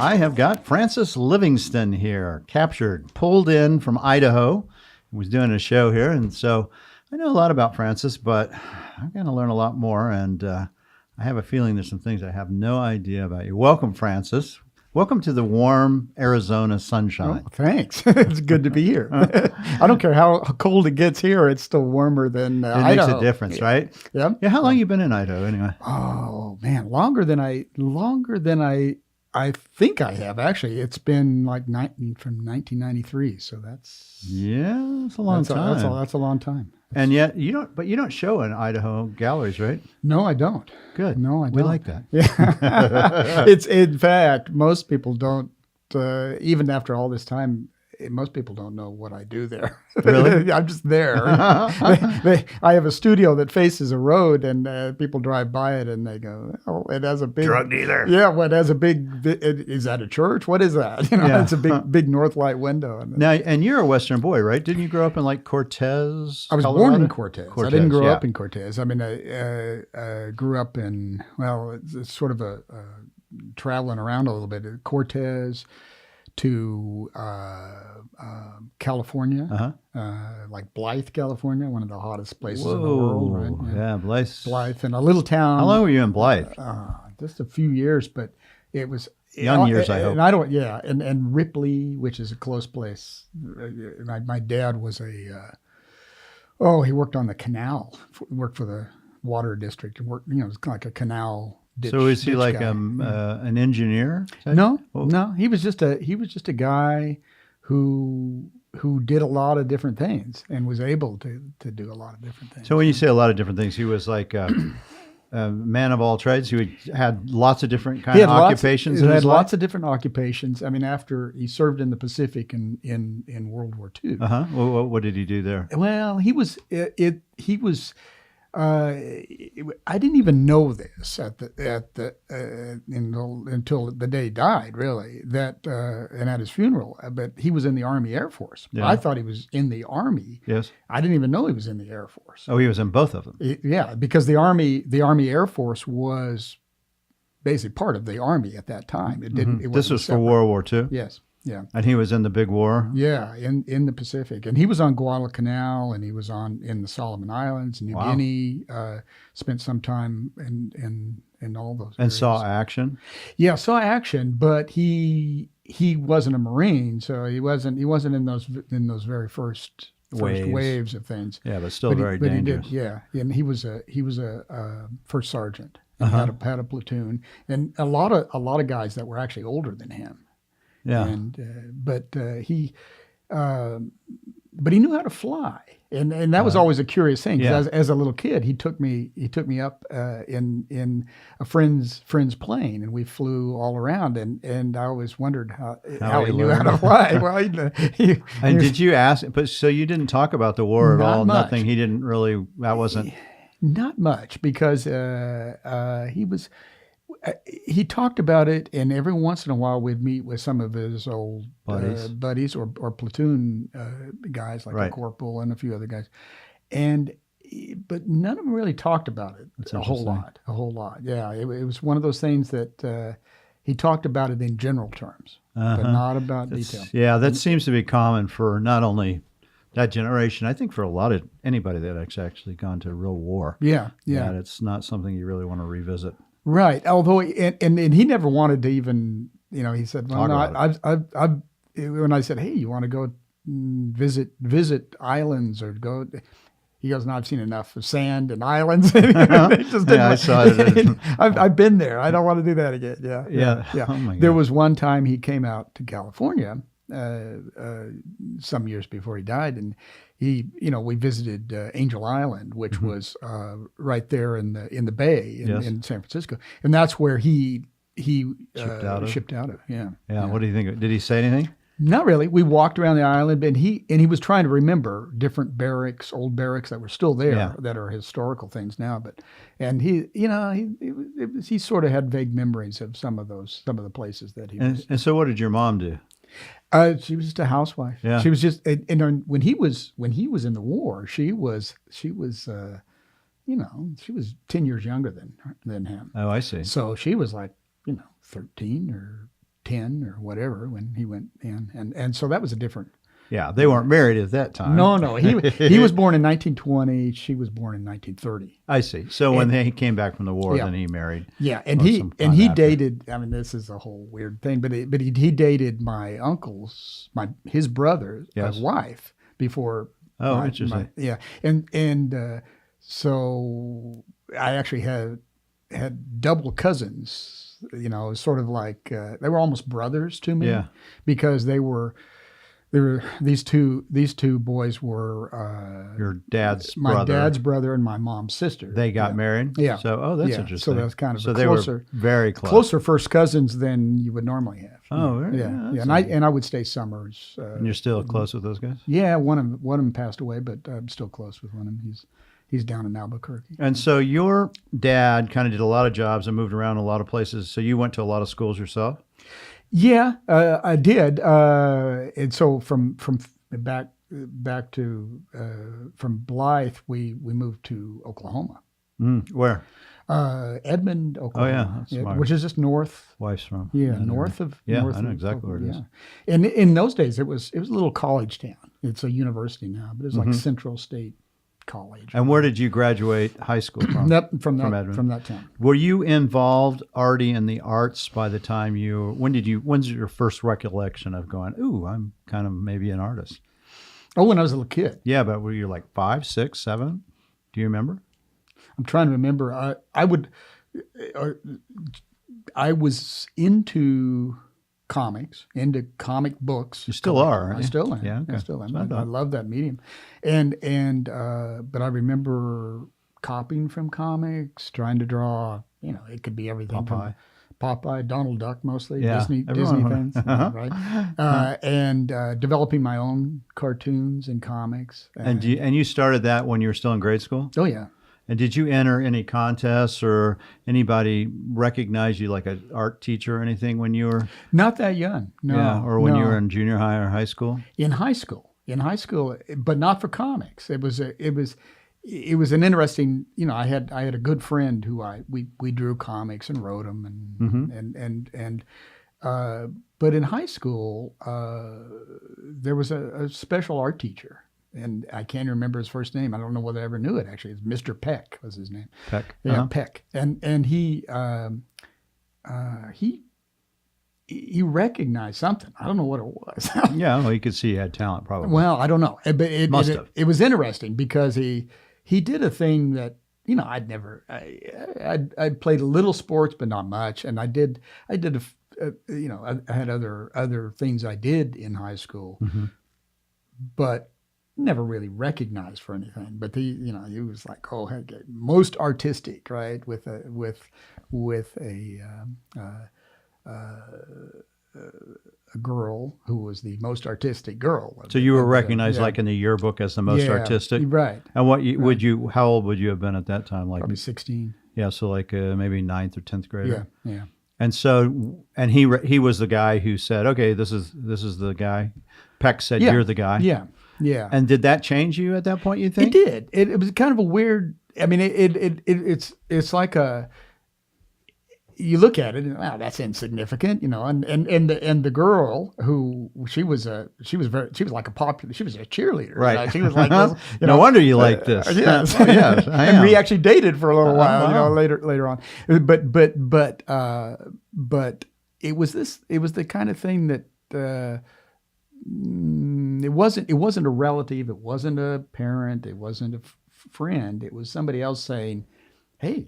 I have got Francis Livingston here, captured, pulled in from Idaho. He was doing a show here, and so I know a lot about Francis, but I'm going to learn a lot more, and I have a feeling there's some things I have no idea about you. Welcome, Francis. Welcome to the warm Arizona sunshine. Oh, thanks. It's good to be here. I don't care how cold it gets here; it's still warmer than Idaho. It makes a difference, right? Yeah. Yeah. How long you been in Idaho, anyway? Oh man, longer than I think I have. Actually, it's been like from 1993. So that's it's a long time. That's a long time. And yet you don't show in Idaho galleries, right? No, I don't. Good. No, I don't. We like that. Yeah. It's in fact, most people don't. Even after all this time, most people don't know what I do there. Really? I'm just there. I have a studio that faces a road, and people drive by it, and they go, "Oh, it has a big drug dealer." Yeah, well, it has a big. Is that a church? What is that? It's a big north light window. Now, and you're a Western boy, right? Didn't you grow up in like Cortez? I was Colorado? born in Cortez. I didn't grow up in Cortez. I mean, I grew up in it's sort of a traveling around a little bit. Cortez to California, like Blythe, California, one of the hottest places in the world, right? Yeah, Blythe, in a little town. How long were you in Blythe? Just a few years, but it was young years, I hope. And I don't, and Ripley, which is a close place. My dad was he worked on the canal, worked for the water district, worked, it was like a canal. So is he like an engineer? No, he was just a guy who did a lot of different things and was able to do a lot of different things. So when you say a lot of different things, he was like a man of all trades. He had lots of different kind of occupations. He had lots of different occupations. I mean, after he served in the Pacific in World War II. Well, what did he do there? Well, he was. I didn't even know this until the day he died, really. And at his funeral, but he was in the Army Air Force. Yeah. I thought he was in the Army. Yes, I didn't even know he was in the Air Force. Oh, he was in both of them. Yeah, because the Army Air Force was basically part of the Army at that time. It didn't. This was separate. For World War II. Yes. Yeah. And he was in the big war? Yeah, in the Pacific. And he was on Guadalcanal, and he was in the Solomon Islands, New Guinea, spent some time in all those And areas. Saw action? Yeah, saw action, but he wasn't a Marine, so he wasn't in those very first waves of things. Yeah, but still very dangerous. He did, yeah. And he was a first sergeant and had a platoon, and a lot of guys that were actually older than him. Yeah, but he knew how to fly, and that was always a curious thing. Because as a little kid, he took me up in a friend's plane, and we flew all around, and I always wondered how he knew how to fly. Well, did you ask? But so you didn't talk about the war at all? Much. Nothing. He didn't really. That wasn't. Not much, because he was. He talked about it, and every once in a while we'd meet with some of his old buddies or platoon guys, like the corporal and a few other guys, but none of them really talked about it a whole lot. Yeah, it was one of those things that he talked about it in general terms, but not about detail. Yeah, that seems to be common for not only that generation, I think for a lot of anybody that's actually gone to real war. Yeah. It's not something you really want to revisit. Right. Although, and he never wanted to even, he said, well, no, when I said, hey, you want to go visit islands or go, he goes, no, I've seen enough of sand and islands. I saw it. I've been there. I don't want to do that again. Yeah. Oh my God. There was one time he came out to California, some years before he died, and we visited Angel Island, which was right there in the Bay in San Francisco, and that's where he shipped out of. Yeah. What do you think? Did he say anything? Not really. We walked around the island, and he was trying to remember different old barracks that were still there that are historical things now. And he sort of had vague memories of some of the places that he was. And so, what did your mom do? She was just a housewife. Yeah. She was just, and when he was in the war, she was 10 years younger than him. Oh, I see. So she was like, 13 or 10 or whatever when he went in. And so that was a different. Yeah, they weren't married at that time. No. He was born in 1920. She was born in 1930. I see. So when he came back from the war, then he married. Yeah, and he dated. I mean, this is a whole weird thing, but he dated my uncle's, his brother's wife before. Oh, interesting. And so I actually had double cousins. You know, sort of like they were almost brothers to me. Yeah, because they were these two boys were your dad's my dad's brother and my mom's sister. They got married. Yeah. So that's interesting. So that's kind of they were very closer first cousins than you would normally have. Oh, very, yeah. And I would stay summers. And you're still close with those guys? Yeah, one of them passed away, but I'm still close with one of them. He's down in Albuquerque. And so your dad kind of did a lot of jobs and moved around a lot of places. So you went to a lot of schools yourself? Yeah, I did. And so from back to from Blythe, we moved to Oklahoma. Where? Edmond, Oklahoma. Oh yeah, which is just north. Wife's from. North of. Yeah, north I know of exactly where it is. Yeah. And in those days, it was a little college town. It's a university now, but it was like Central State College. And where did you graduate high school from? From that town. Were you involved already in the arts by the time when's your first recollection of going, ooh, I'm kind of maybe an artist? Oh, when I was a little kid. Yeah, but were you like 5, 6, 7? Do you remember? I'm trying to remember. I was into comics, into comic books. You still are, right? I still am. Yeah, okay. I still am. I love that medium. But I remember copying from comics, trying to draw, it could be everything from Popeye, Donald Duck mostly, Disney things, right? And developing my own cartoons and comics. And you started that when you were still in grade school? Oh, yeah. And did you enter any contests or anybody recognize you like an art teacher or anything when you were? Not that young, no. Yeah, or when you were in junior high or high school? In high school, but not for comics. It was an interesting, I had a good friend who we drew comics and wrote them but in high school, there was a special art teacher. And I can't remember his first name. I don't know whether I ever knew it, actually. It's Mr. Peck was his name. Peck. Yeah, Peck. And he recognized something. I don't know what it was. Yeah, well, you could see he had talent probably. Well, I don't know. But it was interesting because he did a thing that, I'd never, I played a little sports, but not much. And I had other things I did in high school, but never really recognized for anything. But he was like, most artistic, right? With a girl who was the most artistic girl. So you were recognized like in the yearbook as the most artistic, right? And how old would you have been at that time? Like probably 16. Yeah, so like maybe 9th or 10th grade. Yeah. And so, and he was the guy who said, "Okay, this is the guy." Peck said, "You're the guy." Yeah. And did that change you at that point? You think it did? It was kind of a weird. I mean, it's like you look at it and wow, that's insignificant, And the girl who she was like a popular. She was a cheerleader, right? She was like, no wonder you like this. Yes, yes. And we actually dated for a little while, later on. But it was this. It was the kind of thing that. It wasn't a relative, it wasn't a parent, it wasn't a friend, it was somebody else saying, "Hey,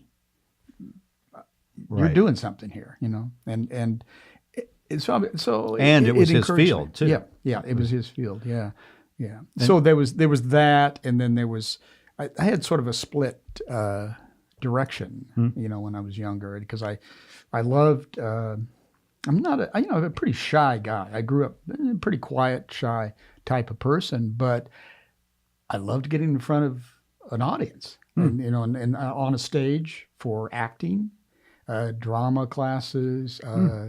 you're doing something here," and so it was his field too. Yeah, it was his field. Yeah. So there was that, and then there was I had sort of a split direction, when I was younger, because I loved. I'm a pretty shy guy. I grew up a pretty quiet, shy type of person, but I loved getting in front of an audience, and on a stage for acting, drama classes,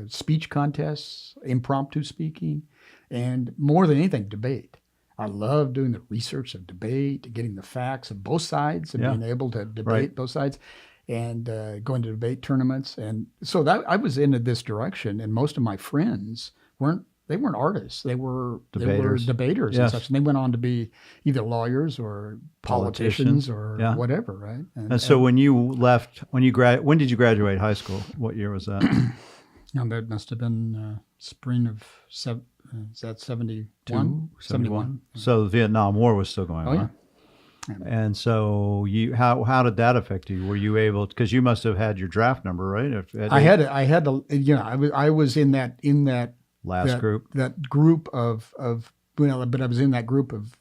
speech contests, impromptu speaking, and more than anything, debate. I love doing the research of debate, getting the facts of both sides, and being able to debate both sides. and going to debate tournaments. And so that I was into this direction, and most of my friends weren't artists. They were debaters and such. And they went on to be either lawyers or politicians or whatever, right? And so when when did you graduate high school? What year was that? That must have been spring of is that 71? 71. So the Vietnam War was still going on. Yeah. And so how did that affect you? Were you able, because you must have had your draft number, right? I had to, I was in that group, but I was in that group of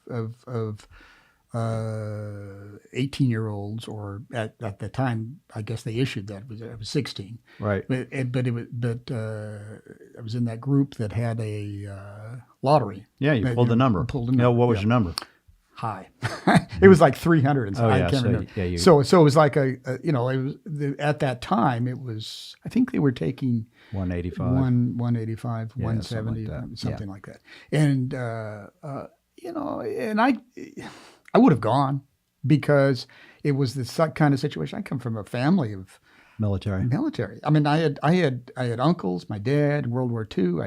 18-year-olds, or at the time, I guess they issued that I was 16. Right. But I was in that group that had a lottery. Yeah, you pulled the number. What was your number? High. It was like 300. And I can't remember. Yeah, so it was like it was at that time it was, I think they were taking 185, 170, something like that. And and I would have gone, because it was this kind of situation. I come from a family of military. I mean, I had uncles. My dad, World War II.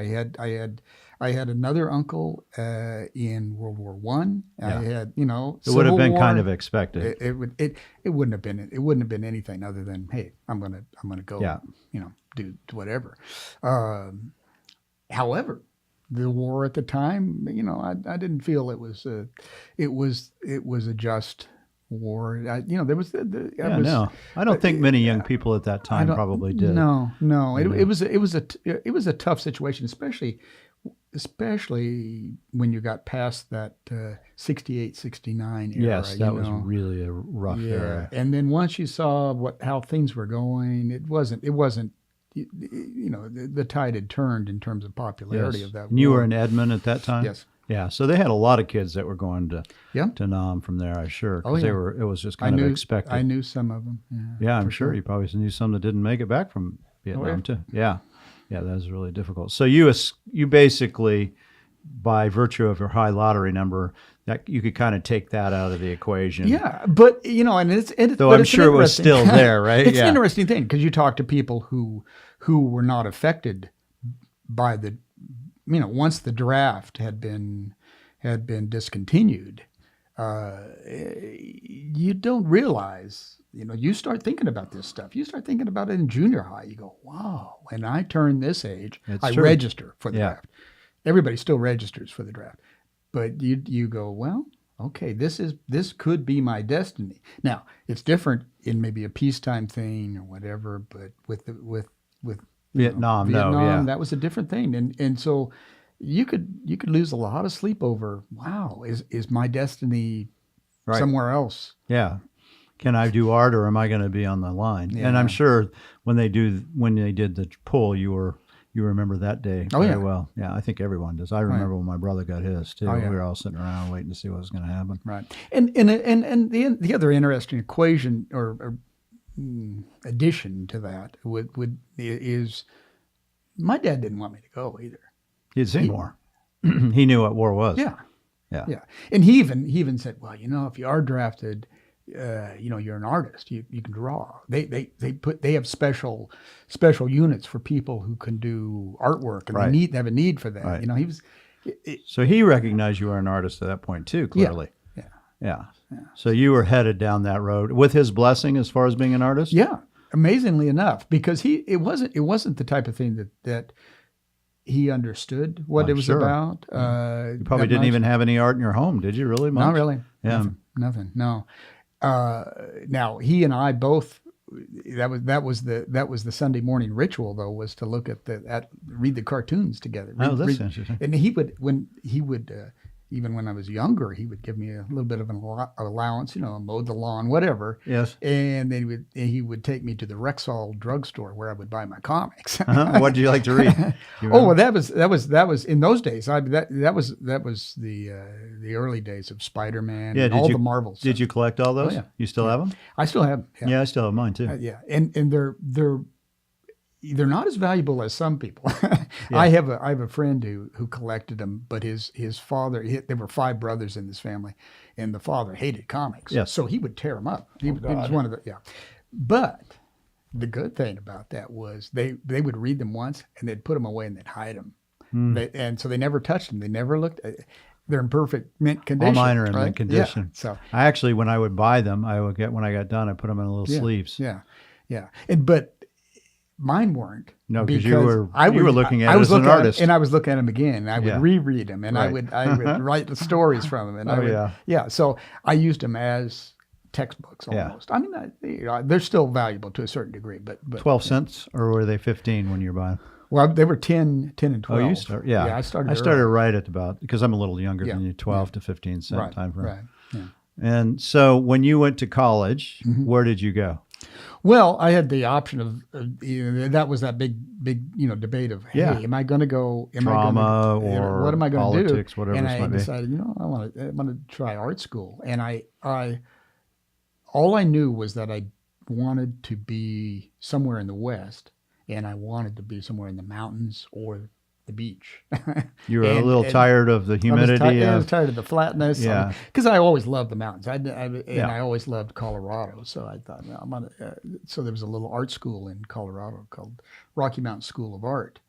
I had another uncle in World War I. I had, it would have been kind of expected. It wouldn't have been anything other than, hey, I'm gonna go, do whatever. However, the war at the time, I didn't feel it was a just war. There was I don't think many young people at that time probably did. No. It was a tough situation, especially when you got past that 68, 69 era. Yes, that was really a rough era. And then once you saw how things were going, it wasn't. The tide had turned in terms of popularity of that. And you were in Edmond at that time? Yes. Yeah, so they had a lot of kids that were going to Nam from there, I'm sure. Because it was just kind of expected. I knew some of them. Yeah, I'm sure. You probably knew some that didn't make it back from Vietnam too. Yeah, that was really difficult. So you basically, by virtue of your high lottery number, that you could kind of take that out of the equation. Yeah, but I'm sure it was still there, right? It's an interesting thing, because you talk to people who were not affected by the, once the draft had been discontinued. You don't realize, you start thinking about this stuff. You start thinking about it in junior high. You go, wow, when I turn this age, I register for the draft. Everybody still registers for the draft. But you go, well, okay, this could be my destiny. Now, it's different in maybe a peacetime thing or whatever, but with Vietnam, that was a different thing. And so you could lose a lot of sleep over, wow, is my destiny somewhere else? Yeah. Can I do art, or am I going to be on the line? Yeah. And I'm sure when they did the poll, you remember that day very well. Yeah, I think everyone does. I remember when my brother got his too. We were all sitting around waiting to see what was going to happen. Right. And the other interesting equation or addition to that is my dad didn't want me to go either. He'd seen war. He knew what war was. Yeah. And he even said, well, if you are drafted, you're an artist. You can draw. They have special units for people who can do artwork, and they have a need for that. Right. He was. So he recognized you were an artist at that point too, clearly. Yeah. So you were headed down that road with his blessing as far as being an artist? Yeah. Amazingly enough, because it wasn't the type of thing that he understood what it was about. You probably didn't even have any art in your home, did you? Really? Not really. Yeah. Nothing. No. Now he and I both. That was the Sunday morning ritual, though, was to look read the cartoons together. That's interesting. And he would even when I was younger, he would give me a little bit of an allowance, mowed the lawn, whatever. Yes. And then he would take me to the Rexall drugstore where I would buy my comics. What did you like to read? Well, that was in those days. That was the early days of Spider-Man and all the Marvel stuff. Did you collect all those? Oh, yeah. You still have them? I still have them. Yeah, I still have mine too. And they're not as valuable as some people. I have a friend who collected them, but his father, there were 5 brothers in this family, and the father hated comics. Yes. So he would tear them up. He was one of the But the good thing about that was they would read them once and they'd put them away and they'd hide them. And so they never touched them. They never looked. They're in perfect mint condition. All mine are in right? mint condition. Yeah. So I actually, when I would buy them, when I got done, I put them in little sleeves. Yeah, yeah. But mine weren't. No, because you were looking at it as an artist, and I was looking at them again. And I would reread them, and I would write the stories from them, and So I used them as textbooks almost. I mean, they're still valuable to a certain degree, but 12 cents, or were they 15 when you were buying? Well, they were 10 and 12. Oh, you started? Yeah, I started right at about, because I'm a little younger than you, 12 to 15 cent time frame. Right. Yeah. And so when you went to college, where did you go? Well, I had the option of that was that big debate of, hey, am I going to go drama or what am I going to do? Politics, whatever. And I decided, I want to try art school. And I all I knew was that I wanted to be somewhere in the West, and I wanted to be somewhere in the mountains or the beach. You were a little tired of the humidity. I was tired of the flatness. Yeah, because I always loved the mountains. I always loved Colorado. So I thought, I'm gonna. So there was a little art school in Colorado called Rocky Mountain School of Art.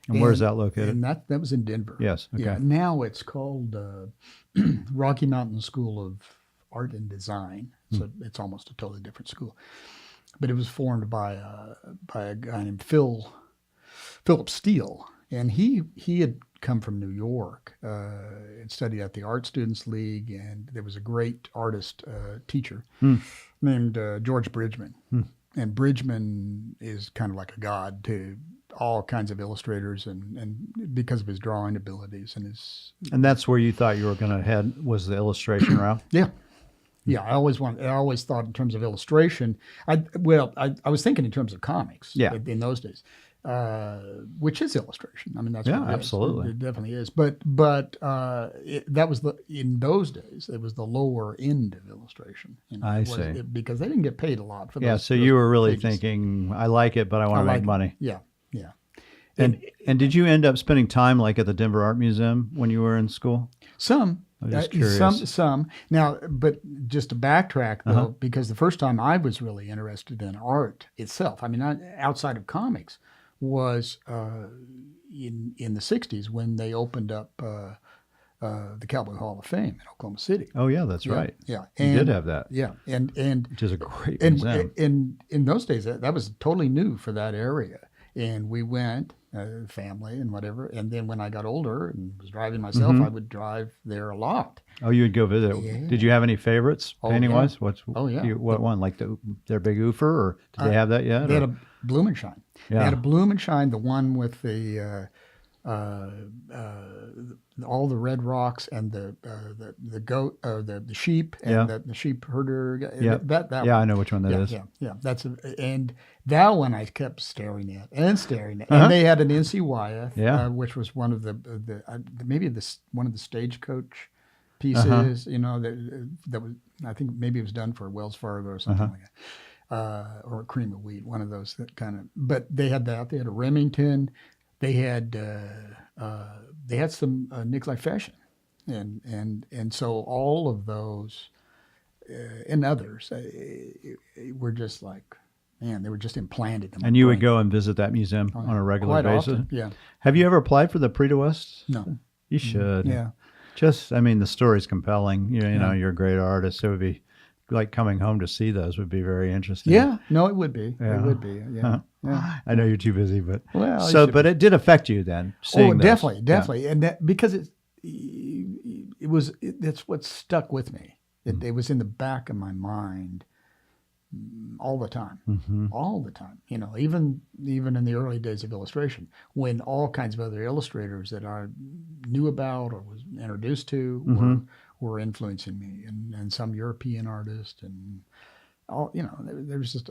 And where's that located? And that was in Denver. Yes. Okay. Yeah. Now it's called Rocky Mountain School of Art and Design. So it's almost a totally different school. But it was formed by a guy named Philip Steele. And he had come from New York and studied at the Art Students League, and there was a great artist teacher named George Bridgman. And Bridgman is kind of like a god to all kinds of illustrators, and because of his drawing abilities and his. And that's where you thought you were going to head, was the illustration route? Yeah. Yeah, I always thought in terms of illustration. I was thinking in terms of comics. Yeah. In those days. Which is illustration. I mean, that's what it absolutely. is. It definitely is. But that was in those days. It was the lower end of illustration. I see. Because they didn't get paid a lot for those. Yeah. So you were really thinking, I like it, but I want to make money. Yeah. Yeah. And did you end up spending time like at the Denver Art Museum when you were in school? Some. I'm just curious. Some. Now, but just to backtrack though, because the first time I was really interested in art itself, I mean, outside of comics, was in the 60s when they opened up the Cowboy Hall of Fame in Oklahoma City. Oh yeah, that's right. Yeah, you did have that. Yeah, and which is a great museum. And in those days, that was totally new for that area. And we went, family and whatever. And then when I got older and was driving myself, I would drive there a lot. Oh, you would go visit. Yeah. Did you have any favorites painting-wise? Yeah. What one? Like their big oofer, or did they have that yet? They had a Blumenschein. Yeah. They had a Blumenschein, the one with all the red rocks and the goat, the sheep, and the sheep herder. Yeah, that one. I know which one that is. Yeah. And that one I kept staring at. And they had an NC Wyeth, which was one of the maybe one of the stagecoach pieces. That was, I think maybe it was done for Wells Fargo or something like that. Or Cream of Wheat, one of those that kind of. But they had that. They had a Remington. They had some Nikolai Fashion, and so all of those and others were just like, man, they were just implanted in my And you brain. would go and visit that museum on a regular basis? Often, yeah. Have you ever applied for the Prix de West? No. You should. Yeah. The story's compelling. You're a great artist. It would be like coming home to see those would be very interesting. Yeah, no, it would be. Yeah. It would be. Yeah. Yeah. I know you're too busy, but it did affect you then. Seeing those. Definitely, and that because that's what stuck with me. It was in the back of my mind all the time, all the time. Even in the early days of illustration, when all kinds of other illustrators that I knew about or was introduced to were influencing me, and some European artists and. There was just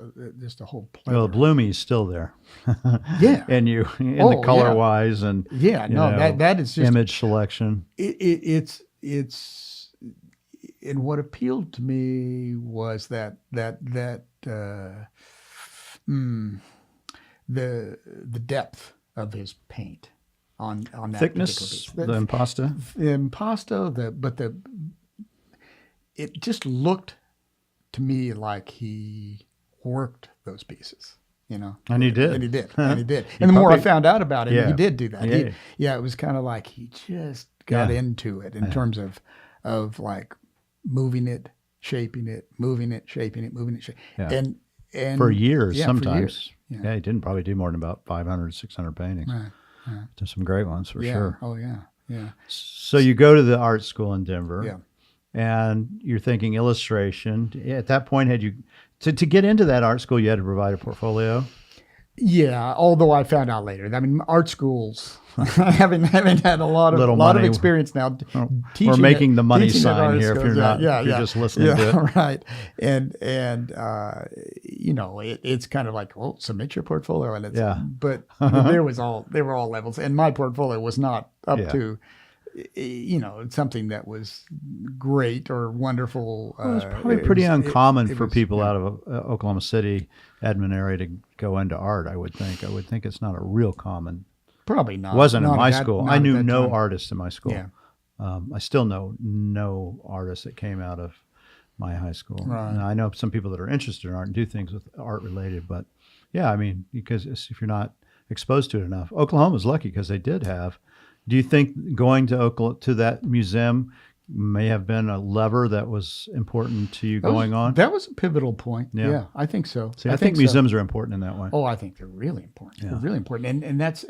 a whole plethora. Well, Bloomy's still there. Yeah. And the color wise and that is just image selection. It's and what appealed to me was that the depth of his paint on that thickness, the impasto. The impasto, it just looked to me like he worked those pieces, you know. And he did. And he did. And he did. And the more I found out about him, Yeah. he did do that. Yeah. It was kind of like he just got into it in terms of like moving it, shaping it, moving it, shaping it, moving it, and for years, sometimes. For years. Yeah, he didn't probably do more than about 500, 600 paintings. Right. There's some great ones for sure. Oh, yeah. Yeah. So you go to the art school in Denver. Yeah. And you're thinking illustration. At that point, had you to get into that art school, you had to provide a portfolio? Yeah, although I found out later. I mean, art schools, having had a lot of experience now. We're making the money sign here if you're not. If you're just listening to it. Right. And you know, it's kind of like, well, submit your portfolio, and it's but they were all levels, and my portfolio was not up to, you know, something that was great or wonderful. Well, it's probably pretty uncommon for people out of Oklahoma City, Edmond area to go into art, I would think. I would think it's not a real common. Probably not. Wasn't in my school. I knew no artists in my school. Yeah. I still know no artists that came out of my high school. Right. And I know some people that are interested in art and do things with art related, but yeah, I mean, because if you're not exposed to it enough, Oklahoma's lucky because they did have. Do you think going to that museum may have been a lever that was important to you going on? That was a pivotal point. Yeah, I think so. See, I think museums are important in that way. Oh, I think they're really important. Yeah. They're really important, and that's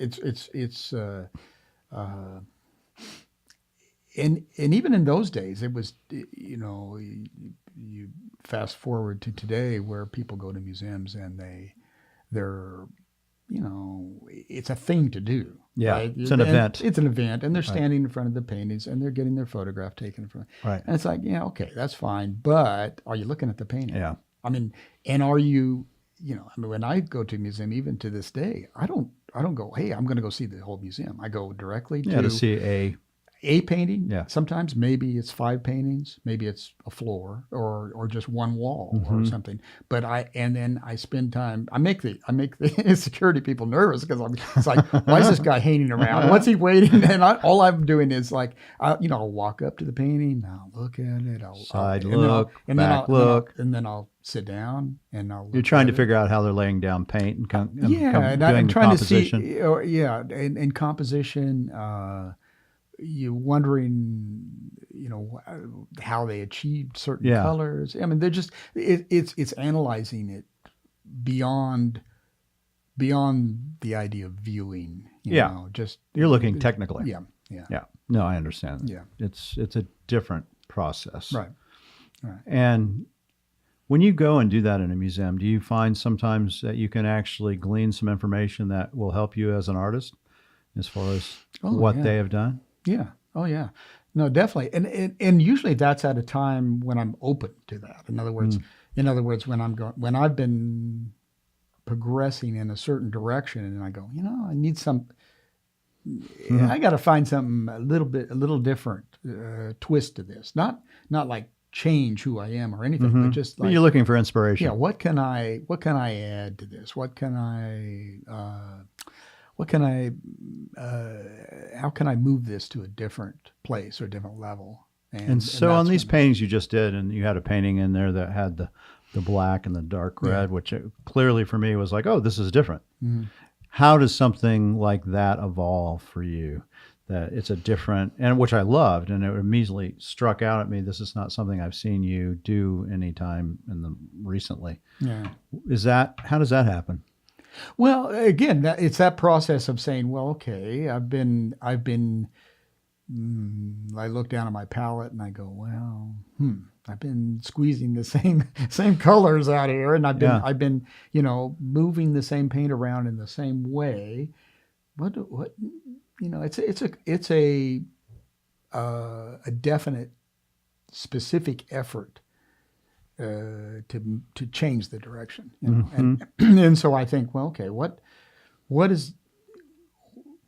and even in those days, it was, you know, you fast forward to today where people go to museums and they're you know, it's a thing to do. Yeah, right? It's an event. It's an event, and they're standing in front of the paintings, and they're getting their photograph taken from. Right. And it's like, yeah, okay, that's fine, but are you looking at the painting? Yeah. I mean, and are you, you know, I mean, when I go to a museum, even to this day, I don't go, hey, I'm going to go see the whole museum. I go directly to see a painting. Yeah. Sometimes maybe it's 5 paintings, maybe it's a floor or just one wall or something. But then I spend time. I make the security people nervous because it's like, why is this guy hanging around? What's he waiting? And all I'm doing is like, I'll walk up to the painting, I'll look at it, and then I'll sit down and I'll. You're trying to figure out how they're laying down paint and I'm trying composition. To see, and composition. You're wondering, you know, how they achieved certain colors. I mean, they're just it's analyzing it beyond the idea of viewing. You know, just you're looking technically. Yeah. No, I understand. Yeah, it's a different process. Right. And when you go and do that in a museum, do you find sometimes that you can actually glean some information that will help you as an artist, as far as what they have done? Yeah. Oh, yeah. No, definitely. And usually that's at a time when I'm open to that. In other words, when I've been progressing in a certain direction, and I go, you know, I need I got to find something a little different twist to this. Not like change who I am or anything, but just like, you're looking for inspiration. Yeah. What can I add to this? How can I move this to a different place or different level? And so on these paintings you just did, and you had a painting in there that had the black and the dark red, which clearly for me was like, oh, this is different. Mm-hmm. How does something like that evolve for you? That it's a different, and which I loved, and it immediately struck out at me. This is not something I've seen you do anytime recently. Yeah. How does that happen? Well, again, it's that process of saying, well, okay, I look down at my palette and I go, well, I've been squeezing the same colors out here, and I've been, you know, moving the same paint around in the same way. What, you know, it's a definite, specific effort to change the direction, you know? And so I think, well, okay,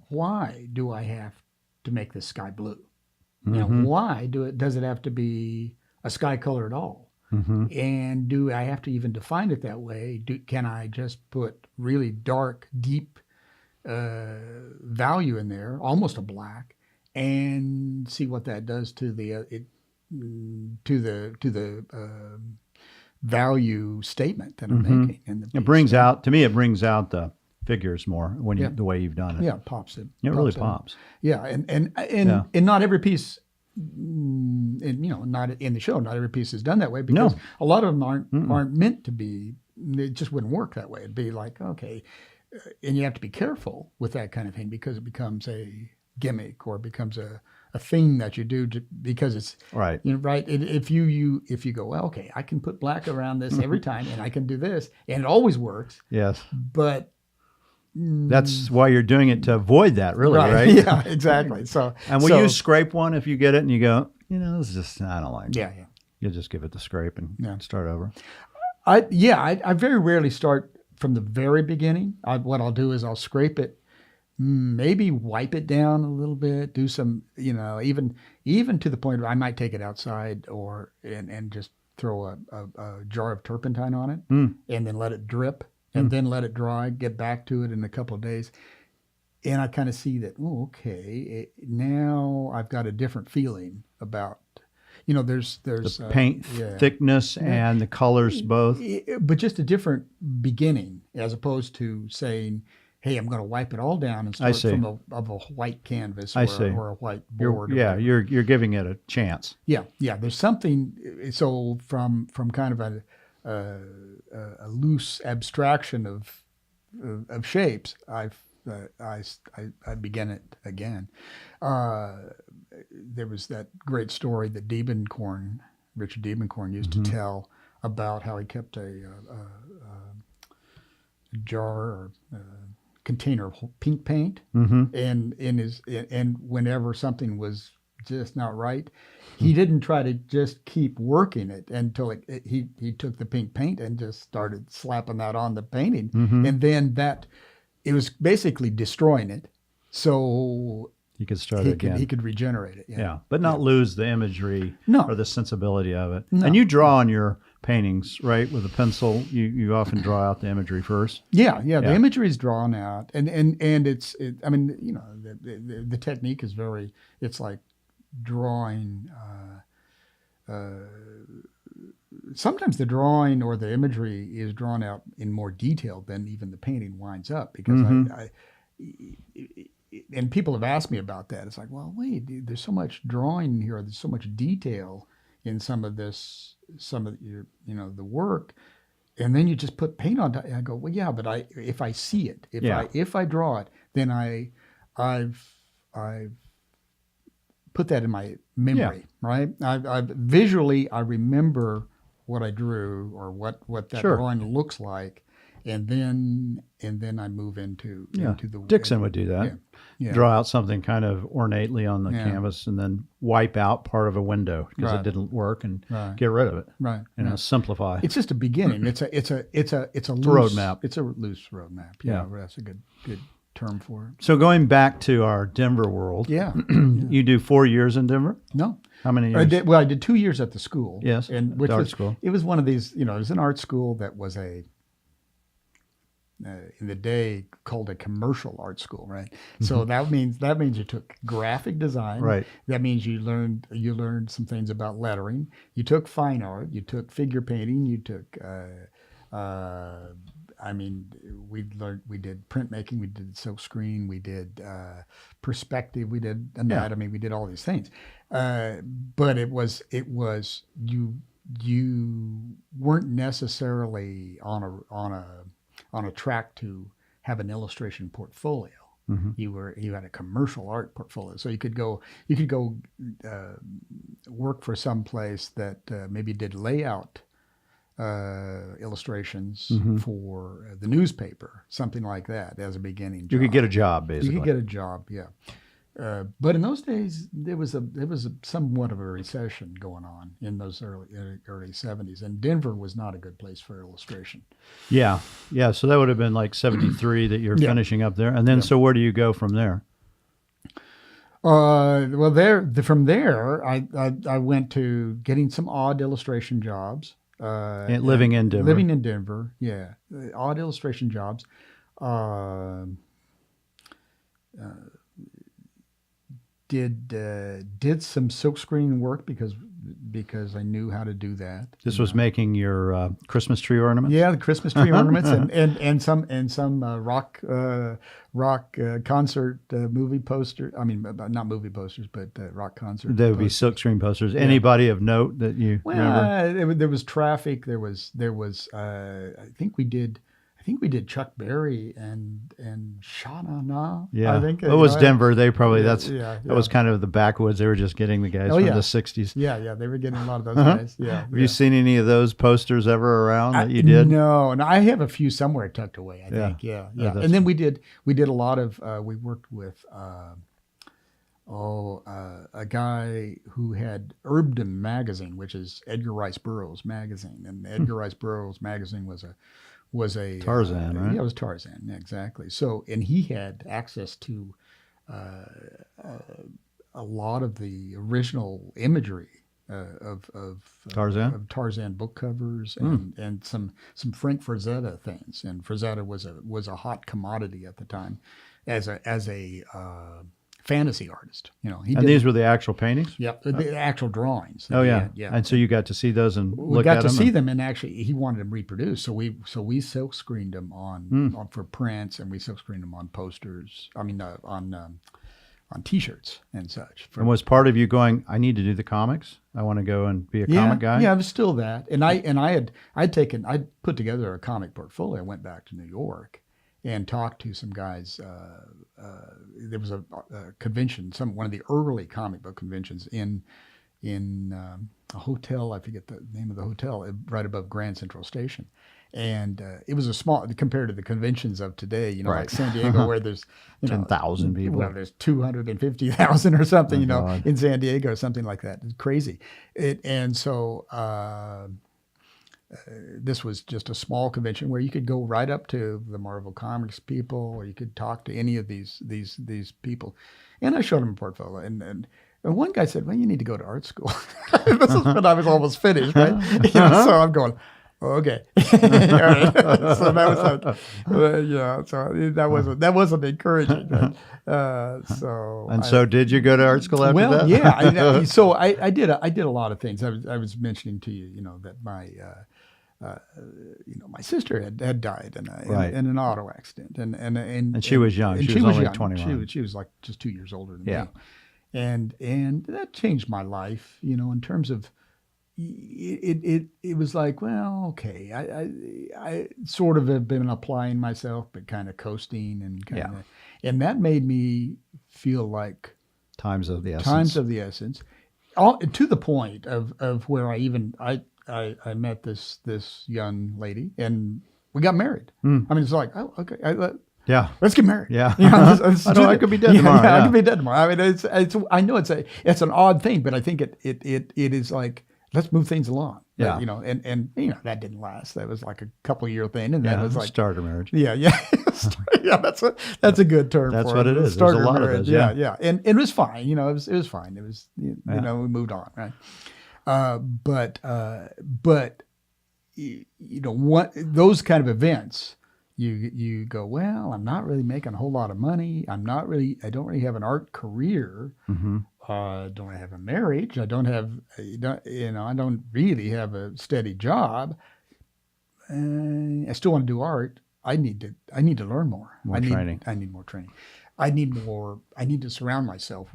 why do I have to make this sky blue? You know, why does it have to be a sky color at all? And do I have to even define it that way? Can I just put really dark, deep value in there, almost a black, and see what that does to the value statement that I'm making. In the piece. It brings out the figures more when the way you've done it. Yeah, it pops it. It really pops. Yeah, and not every piece, not in the show, not every piece is done that way because a lot of them aren't meant to be. It just wouldn't work that way. It'd be like, okay, and you have to be careful with that kind of thing because it becomes a gimmick or becomes a thing that you do because it's right. Right. If you go, well, okay, I can put black around this every time, and I can do this, and it always works. Yes. But that's why you're doing it to avoid that, really, right? Yeah, exactly. So, and will you scrape one if you get it and you go, this is just I don't like it. Yeah. You'll just give it the scrape and start over. I very rarely start from the very beginning. What I'll do is I'll scrape it. Maybe wipe it down a little bit, do some, even to the point where I might take it outside and just throw a jar of turpentine on it and then let it drip and then let it dry, get back to it in a couple of days. And I kind of see that, now I've got a different feeling about, there's the paint thickness and the colors both. But just a different beginning as opposed to saying, hey, I'm going to wipe it all down and start from a white canvas or a white board. You're giving it a chance. Yeah. There's something. So from kind of a loose abstraction of shapes, I begin it again. There was that great story that Richard Diebenkorn used to tell about how he kept a jar or container of pink paint, and whenever something was just not right, he didn't try to just keep working it until he took the pink paint and just started slapping that on the painting, and then it was basically destroying it, so he could start again. He could regenerate it. Yeah, but not lose the imagery or the sensibility of it. No. And you draw on your paintings, right, with a pencil. You often draw out the imagery first. Yeah. The imagery is drawn out, and the technique is very. It's like drawing. Sometimes the drawing or the imagery is drawn out in more detail than even the painting winds up because and people have asked me about that. It's like, well, wait, there's so much drawing here. There's so much detail in some of your, the work, and then you just put paint on top. I go, well, yeah, but if I see it, if I draw it, then I've put that in my memory, right? I visually I remember what I drew or what that drawing looks like, and then I move into the. Dixon would do that. Yeah. Draw out something kind of ornately on the canvas, and then wipe out part of a window because it didn't work, and get rid of it. Right. Simplify. It's just a beginning. It's a loose roadmap. It's a loose roadmap. Yeah. That's a good term for it. So going back to our Denver world. Yeah. You do 4 years in Denver? No. How many years? I did 2 years at the school. Yes. And which art school. It was one of these. It was an art school that was in the day called a commercial art school, right? So that means you took graphic design. Right. That means you learned some things about lettering. You took fine art. You took figure painting. You took we did printmaking. We did silk screen. We did perspective. We did anatomy. Yeah. We did all these things. But it was you weren't necessarily on a track to have an illustration portfolio. You had a commercial art portfolio, so you could go work for some place that maybe did layout illustrations for the newspaper, something like that, as a beginning job. You could get a job, basically. You could get a job, yeah. But in those days, there was somewhat of a recession going on in those early 70s, and Denver was not a good place for illustration. Yeah. So that would have been like 73 that you're finishing up there, and then so where do you go from there? From there, I went to getting some odd illustration jobs. Living in Denver. Living in Denver, yeah, odd illustration jobs. Did some silkscreen work because because I knew how to do that. This was making your Christmas tree ornaments? Yeah, the Christmas tree ornaments and some rock concert movie poster. I mean, not movie posters, but rock concert. There would be silkscreen posters. Yeah. Anybody of note that you remember? There was Traffic. There was. I think we did Chuck Berry and Sha Na Na. Yeah, I think it was Denver. They probably that was yeah. kind of the backwoods. They were just getting the guys from the '60s. Yeah, they were getting a lot of those guys. Yeah. Have you seen any of those posters ever around that you did? No, and I have a few somewhere tucked away. I think. Yeah. And then we did a lot of. We worked with. A guy who had Urbdom magazine, which is Edgar Rice Burroughs magazine, and Edgar Rice Burroughs magazine was a Tarzan, right? Yeah, it was Tarzan, exactly. So, and he had access to a lot of the original imagery of Tarzan book covers and some Frank Frazetta things. And Frazetta was a hot commodity at the time as a fantasy artist, These were the actual paintings? Yep, the actual drawings. Oh yeah. And so you got to see those and we look at them? We got to see them, and actually he wanted them reproduced. So we silk screened them on for prints, and we silk screened them on posters. I mean, on T-shirts and such. And was part of you going, I need to do the comics? I want to go and be a comic guy? Yeah, I was still that. And I'd put together a comic portfolio. I went back to New York and talked to some guys. There was a convention, one of the early comic book conventions in a hotel. I forget the name of the hotel, right above Grand Central Station. And it was a small, compared to the conventions of today, right. Like San Diego, where there's 10,000 people. Well, there's 250,000 or something, in San Diego or something like that. It's crazy. This was just a small convention where you could go right up to the Marvel Comics people, or you could talk to any of these people. And I showed them a portfolio, and one guy said, "Well, you need to go to art school." This is when I was almost finished, right? So I'm going, okay. So that was that wasn't encouraging. Right? So did you go to art school after that? Well, yeah. So I did a lot of things. I was mentioning to you, that my my sister had died in an auto accident, and she was young. She was only 21. She was like just 2 years older than me, and that changed my life. In terms of it was like, well, okay, I sort of have been applying myself, but kind of coasting and that made me feel like times of the essence. All, to the point of where I met this young lady and we got married. I mean, it's like, oh, okay, let's get married. Yeah, I could be dead tomorrow. I could be dead tomorrow. I mean, I know it's an odd thing, but I think it is like, let's move things along. Yeah, and that didn't last. That was like a couple year thing, and that was like starter marriage. Yeah. That's a good term. That's for what it is. There's a lot marriage. of those. Yeah, and it was fine. It was fine. It was we moved on, right? But what those kind of events, you go, well, I'm not really making a whole lot of money. I don't really have an art career. Mm-hmm. Don't really have a marriage. I don't really have a steady job. I still want to do art. I need to learn more. Training. I need more training. I need to surround myself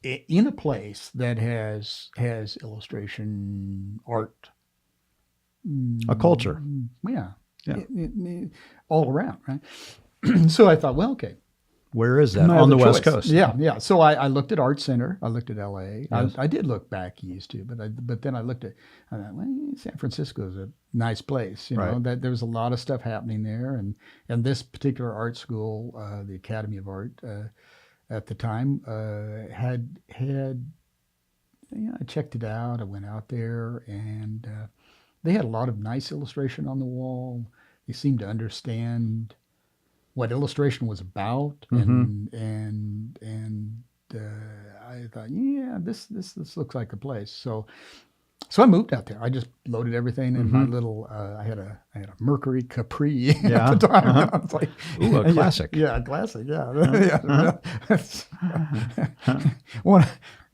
in a place that has illustration, art, a culture. Yeah. All around, right? So I thought, well, okay. Where is that? On the West Coast. Yeah. So I looked at Art Center. I looked at L.A. Yes. I did look back east too, but then I thought, well, San Francisco is a nice place. That there was a lot of stuff happening there, and this particular art school, the Academy of Art, at the time, had I checked it out. I went out there, and they had a lot of nice illustration on the wall. They seemed to understand what illustration was about, and I thought, this looks like the place. So I moved out there. I just loaded everything in my little. I had a Mercury Capri at the time. I was like, ooh, a classic. Yeah, a classic. Yeah.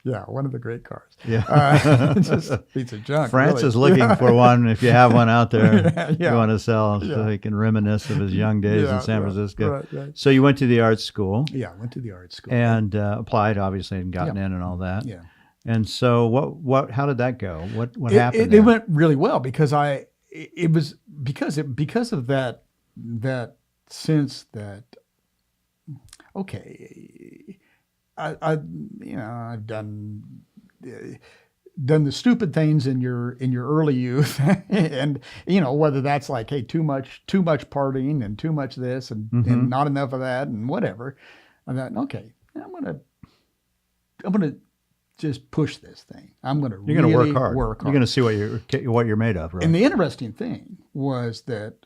Yeah, one of the great cars. Yeah. Just a piece of junk. France really. is looking for one. If you have one out there, Yeah. you want to sell, Yeah. so he can reminisce of his young days Yeah, in San right, Francisco. right. So you went to the art school Yeah, I went to the art school. and applied, obviously, and gotten in and all that. Yeah. And so, how did that go? What It, happened? it there? went really well because because of that sense that, okay, I've done the stupid things in your early youth, and whether that's like, hey, too much partying and too much this and not enough of that and whatever. I thought, okay, I'm gonna just push this thing. You're gonna really work hard. You're gonna see what you're made of, right? And the interesting thing was that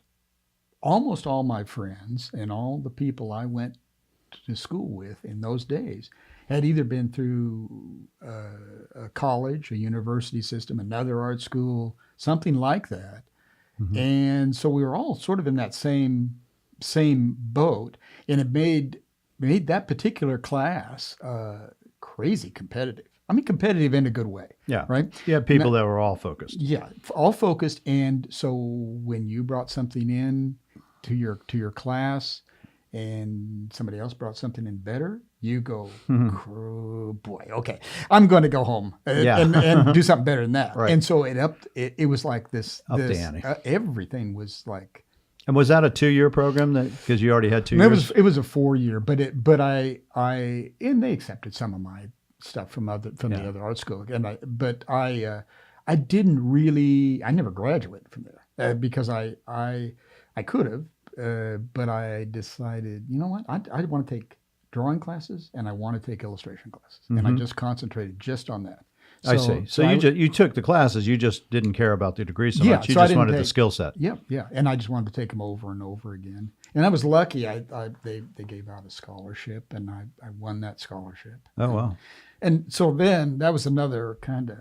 almost all my friends and all the people I went to school with in those days had either been through a college, a university system, another art school, something like that. Mm-hmm. And so we were all sort of in that same boat, and it made that particular class crazy competitive. I mean, competitive in a good way. Yeah. Right? Yeah, people that were all focused. Yeah, all focused. And so when you brought something in to your class and somebody else brought something in better, you go, boy, okay, I'm going to go home and do something better than that. Right. And so it was like this, the ante. Everything was like. And was that a 2-year program because you already had 2 years? It was a 4-year, but they accepted some of my stuff from the other art school, and I didn't really, I never graduated from there because I could have, but I decided, you know what, I want to take drawing classes and I want to take illustration classes, and I just concentrated just on that. I see. So you took the classes, you just didn't care about the degree so much. You just wanted the skill set. Yeah, and I just wanted to take them over and over again. And I was lucky. They gave out a scholarship, and I won that scholarship. Oh, wow. And so then that was another kind of,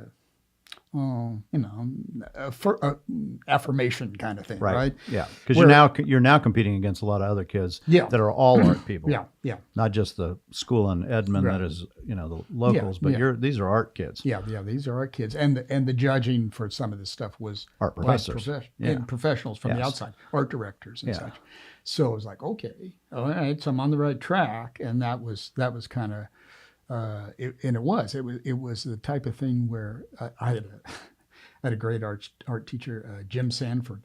affirmation kind of thing, right? Yeah, because you're now competing against a lot of other kids that are all art people. Yeah. Not just the school in Edmond that is, the locals, but these are art kids. Yeah, these are art kids, and the judging for some of this stuff was art professors, and professionals from the outside, art directors and such. So it was like, okay, all right, so I'm on the right track, and that was kind of. It was the type of thing where I had a great art teacher, Jim Sanford,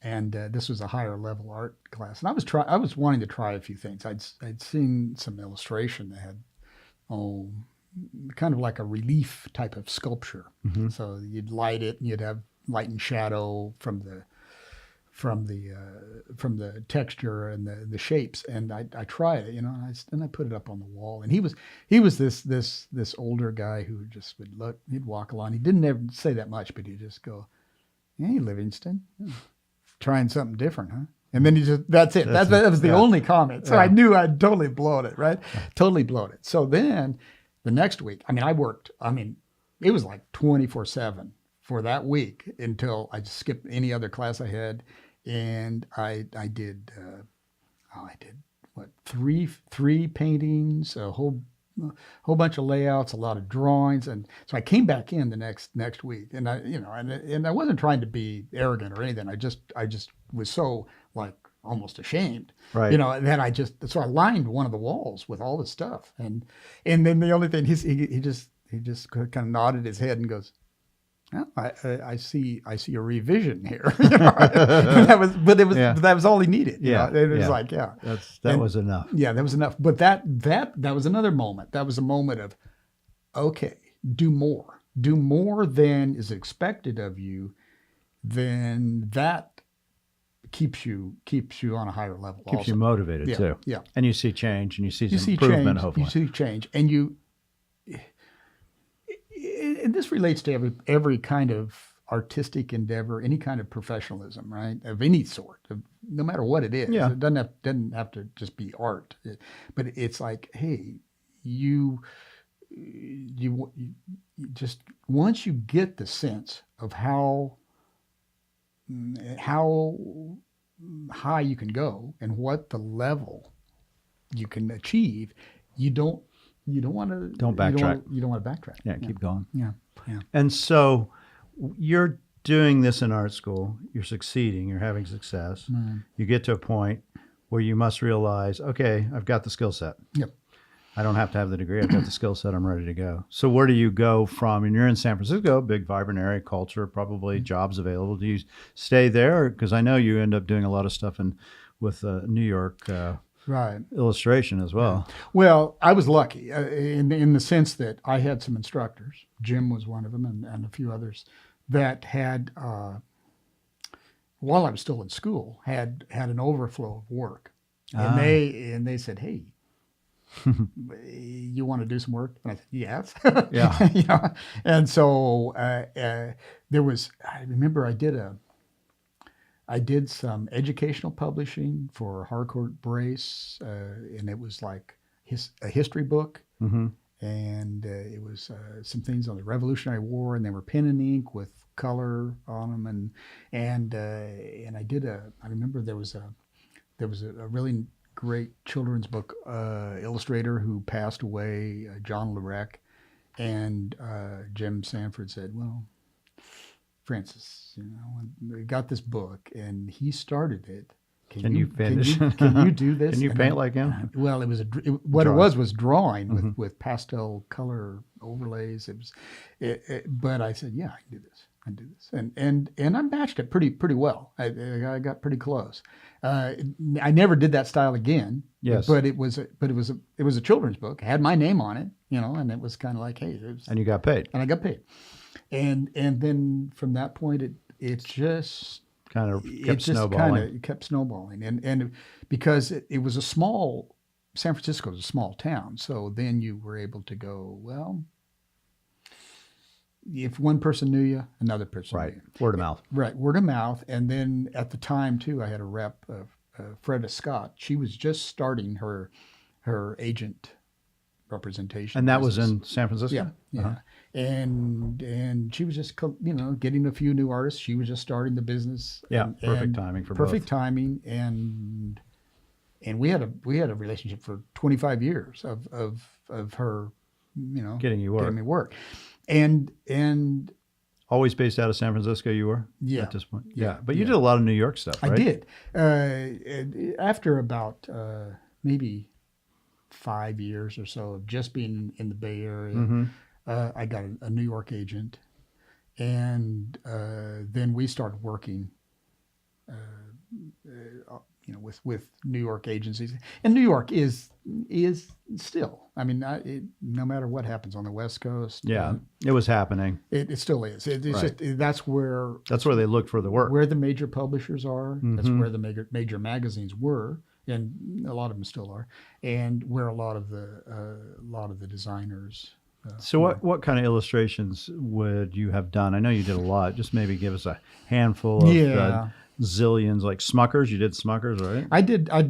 and this was a higher level art class, and I was wanting to try a few things. I'd seen some illustration that had kind of like a relief type of sculpture. Mm-hmm. So you'd light it, and you'd have light and shadow from the texture and the shapes, and I tried it, and I put it up on the wall. And he was this older guy who just would look. He'd walk along. He didn't ever say that much, but he'd just go, "Hey, Livingston, trying something different, huh?" And then that's it. That was the only comment. So I knew I'd totally blown it, right? Totally blown it. So then the next week, it was like 24/7 for that week until I just skipped any other class I had. And I did what, three paintings, a whole bunch of layouts, a lot of drawings, and so I came back in the next week, and I wasn't trying to be arrogant or anything. I just was so like almost ashamed, right? That so I lined one of the walls with all this stuff, and then the only thing he just kind of nodded his head and goes, "Well, I see a revision here." That was all he needed. It was like, that was enough. Yeah, that was enough. But that was another moment. That was a moment of, okay, do more than is expected of you. Then that keeps you on a higher level. Keeps you motivated too. Yeah, and you see change, and you see some improvement. Hopefully, you see change, and you. And this relates to every kind of artistic endeavor, any kind of professionalism, right? Of any sort, no matter what it is. Yeah. It doesn't have to just be art, but it's like, hey, you just, once you get the sense of how high you can go and what the level you can achieve, you don't you don't want to Don't backtrack. You don't want to backtrack. Yeah, keep going. Yeah, yeah. And so you're doing this in art school. You're succeeding. You're having success. You get to a point where you must realize, okay, I've got the skill set. Yep. I don't have to have the degree. I've got the skill set. I'm ready to go. So where do you go from? And you're in San Francisco, big, vibrant area, culture, probably jobs available. Do you stay there? Because I know you end up doing a lot of stuff with New York Right. illustration as well. Well, I was lucky in the sense that I had some instructors. Jim was one of them, and a few others that had, while I was still in school, had an overflow of work, and they said, "Hey, you want to do some work?" And I said, "Yes." Yeah. You know? And so there was. I remember I did some educational publishing for Harcourt Brace, and it was like a history book, and it was some things on the Revolutionary War, and they were pen and ink with color on them, and I did I remember there was a really great children's book illustrator who passed away, John Lurek, and Jim Sanford said, "Well, Francis, we got this book, and he started it. Can you finish? Can you do this? Can you paint like him?" Well, it was what drawing. It was drawing with pastel color overlays. It was, but I said, "Yeah, I can do this. I can do this," and I matched it pretty well. I got pretty close. I never did that style again. Yes, but it was a children's book. It had my name on it, and it was kind of like, hey, and you got paid, and I got paid. And then from that point, it just kind of kept snowballing. It kept snowballing, and because it was San Francisco was a small town, so then you were able to go, well, if one person knew you, another person knew you. Word of mouth. Right, word of mouth. And then at the time too, I had a rep, Freda Scott. She was just starting her agent representation, and that was in San Francisco. Yeah. And she was just getting a few new artists. She was just starting the business. Yeah, perfect timing for perfect both. timing, and we had a relationship for 25 years of her, getting me work, and always based out of San Francisco. You were at this point. Yeah, but you did a lot of New York stuff. Right? I did. After about maybe 5 years or so of just being in the Bay Area, I got a New York agent, and then we started working, with New York agencies. And New York is still, I mean, no matter what happens on the West Coast. Yeah, it was happening. It still is. It's just that's where they looked for the work. Where the major publishers are. That's where the major magazines were. And a lot of them still are, and where a lot of the designers. So what kind of illustrations would you have done? I know you did a lot. Just maybe give us a handful of zillions, like Smuckers. You did Smuckers, right? I did a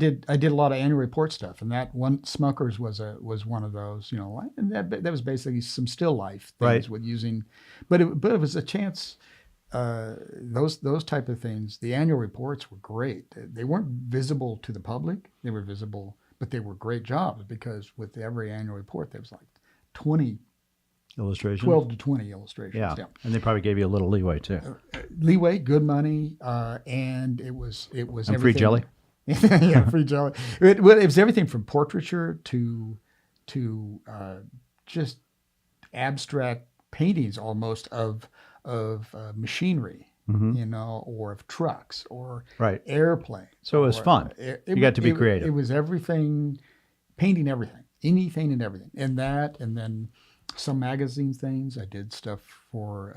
lot of annual report stuff, and that one Smuckers was one of those. And that was basically some still life things with using, but it was a chance. Those type of things, the annual reports were great. They weren't visible to the public. They were visible, but they were great jobs because with every annual report, there was like 12 to 20 illustrations. Yeah. And they probably gave you a little leeway too. Leeway, good money, and it was and free jelly. Yeah, free jelly. It was everything from portraiture to just abstract paintings almost of machinery, or of trucks or airplanes. So it was fun. You got to be creative. It was everything, painting everything, anything and everything. And then some magazine things. I did stuff for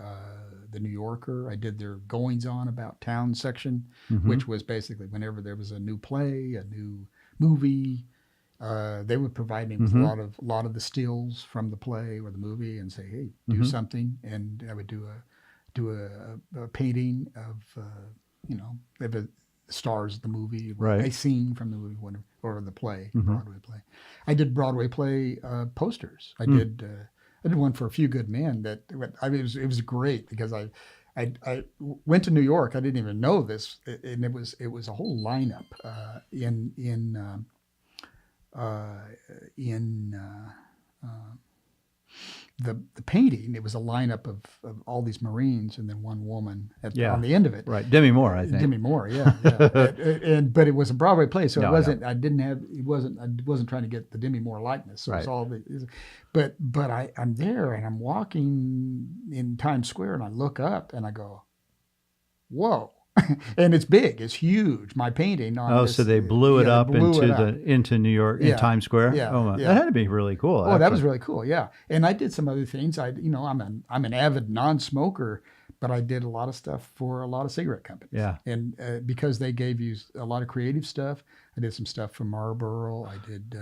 the New Yorker. I did their goings on about town section, which was basically whenever there was a new play, a new movie, they would provide me with a lot of the stills from the play or the movie and say, hey, do something. And I would do a painting of, the stars of the movie, a scene from the movie or the play, Broadway play. I did Broadway play posters. I did one for A Few Good Men it was great because I went to New York. I didn't even know this, and it was a whole lineup the painting. It was a lineup of all these Marines and then one woman on the end of it. Right, Demi Moore, I think. Demi Moore, yeah. But it was a Broadway play, so it wasn't. I wasn't trying to get the Demi Moore likeness. So it was all but I'm there and I'm walking in Times Square and I look up and I go, whoa. And it's big, it's huge. My painting on so they blew it up into New York in Times Square. That had to be really cool. Oh, that was really cool. Yeah, and I did some other things. I'm an avid non-smoker, but I did a lot of stuff for a lot of cigarette companies. Yeah, and because they gave you a lot of creative stuff, I did some stuff for Marlboro. I did,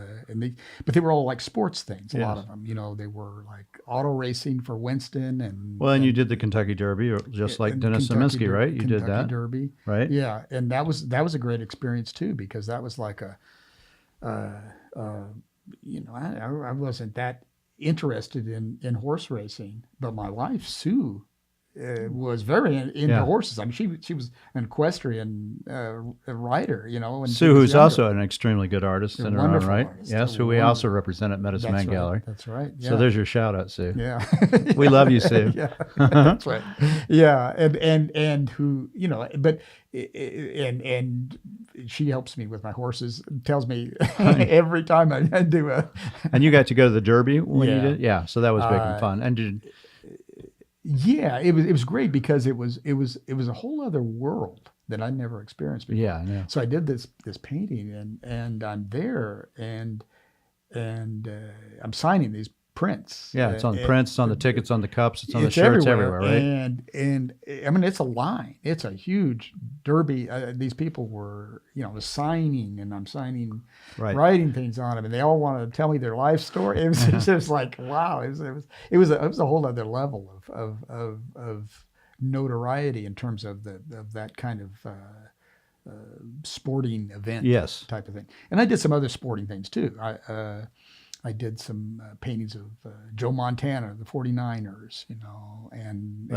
but they were all like sports things. A lot of them, they were like auto racing for Winston and you did the Kentucky Derby, just like Dennis Zeminski, right? You did that Derby, right? Yeah, and that was a great experience too, because that was like I wasn't that interested in horse racing, but my wife Sue was very into horses. I mean, she was an equestrian rider, And Sue, who's also an extremely good artist in her own right. Artist. Yes, who we also represent at Medicine Man Gallery. That's right. Yeah. So there's your shout out, Sue. Yeah, we love you, Sue. Yeah, that's right. Yeah, and who but and she helps me with my horses. Tells me every time I do a. And you got to go to the Derby when you did, so that was big and fun. And yeah, it was great because it was a whole other world that I'd never experienced before. Yeah. So I did this painting and I'm there and I'm signing these prints. Yeah, it's on prints, it's on the tickets, on the cups, it's on the shirts everywhere, right? And I mean, it's a line. It's a huge Derby. These people were, signing, and I'm signing, writing things on them, and they all wanted to tell me their life story. It was just like, wow. It was a whole other level of notoriety in terms of that kind of sporting event, type of thing. And I did some other sporting things too. I did some paintings of Joe Montana, the 49ers, and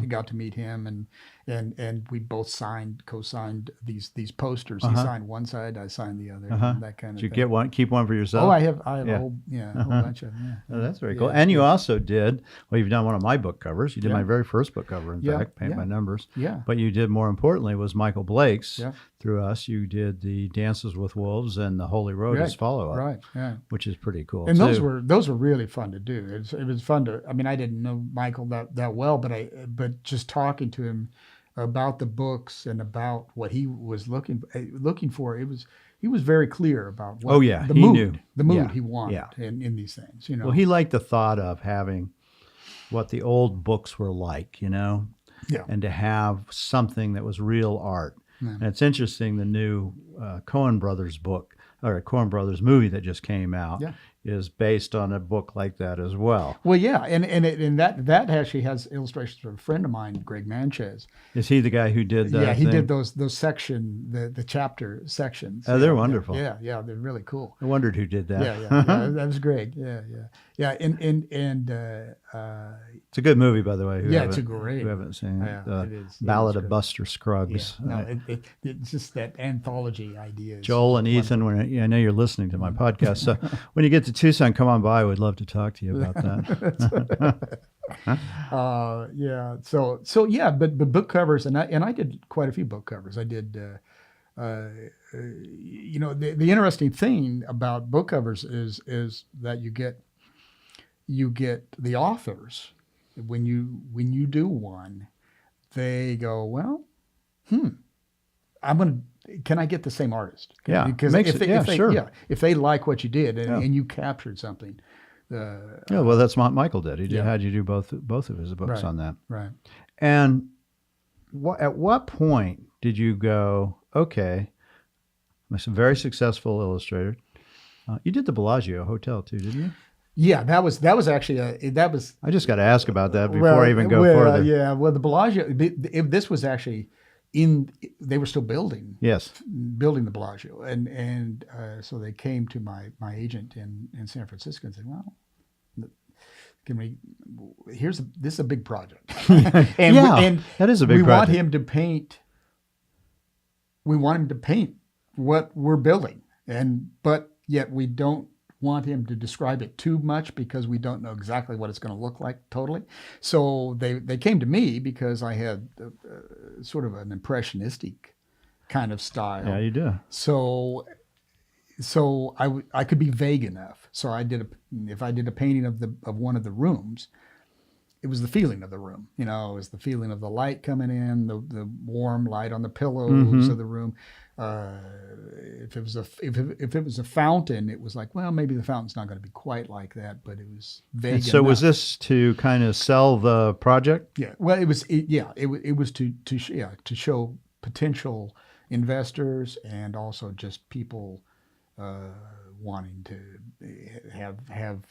got to meet him, and we both co-signed these posters. He signed one side, I signed the other, and that kind of thing. Did you keep one for yourself? Oh, I have a whole bunch of them. Yeah. Oh, that's very cool. And you also did, you've done one of my book covers. You did my very first book cover, in fact, Paint by Numbers. Yeah. But you did, more importantly, was Michael Blake's. Yeah. Through us, you did the Dances with Wolves and the Holy Road as follow-up. Right, yeah. Which is pretty cool. And those were really fun to do. It was fun to. I mean, I didn't know Michael that well, but just talking to him about the books and about what he was looking for, he was very clear about what the mood he wanted in these things. Well, he liked the thought of having what the old books were like, and to have something that was real art. Yeah. And it's interesting, the new Coen Brothers book, or Coen Brothers movie that just came out, is based on a book like that as well. Well, yeah, and that actually has illustrations from a friend of mine, Greg Manchez. Is he the guy who did that? Yeah, he did those the chapter sections. Oh, they're wonderful. Yeah, they're really cool. I wondered who did that. Yeah, that was Greg. Yeah, and it's a good movie, by the way. It's a great. Who haven't seen it? It is. Ballad of Buster Scruggs. Yeah. No, it's just that anthology idea. Joel and Ethan, I know you're listening to my podcast, so when you get to Tucson, come on by. We'd love to talk to you about that. But book covers, and I did quite a few book covers. I did. The interesting thing about book covers is that you get the authors when you do one, they go, well, can I get the same artist? Because if they like what you did and you captured something. Well, that's what Michael did. He had you do both of his books on that. Right. And at what point did you go, okay, I'm a very successful illustrator. You did the Bellagio Hotel too, didn't you? Yeah, that was actually I just got to ask about that before I even go further. Yeah, well, the Bellagio. This was actually they were still building. Yes. Building the Bellagio, and so they came to my agent in San Francisco and said, "Well, this is a big project, and that is a big project. We want him to paint. We want him to paint what we're building, but yet we don't want him to describe it too much because we don't know exactly what it's going to look like totally. So they came to me because I had sort of an impressionistic kind of style. Yeah, you do. So I could be vague enough. So if I did a painting of one of the rooms, it was the feeling of the room. It was the feeling of the light coming in, the warm light on the pillows of the room. If it was a fountain, it was like, well, maybe the fountain's not going to be quite like that, but it was vague. And so enough. was this to kind of sell the project? Yeah. Well, it was to show potential investors and also just people wanting to have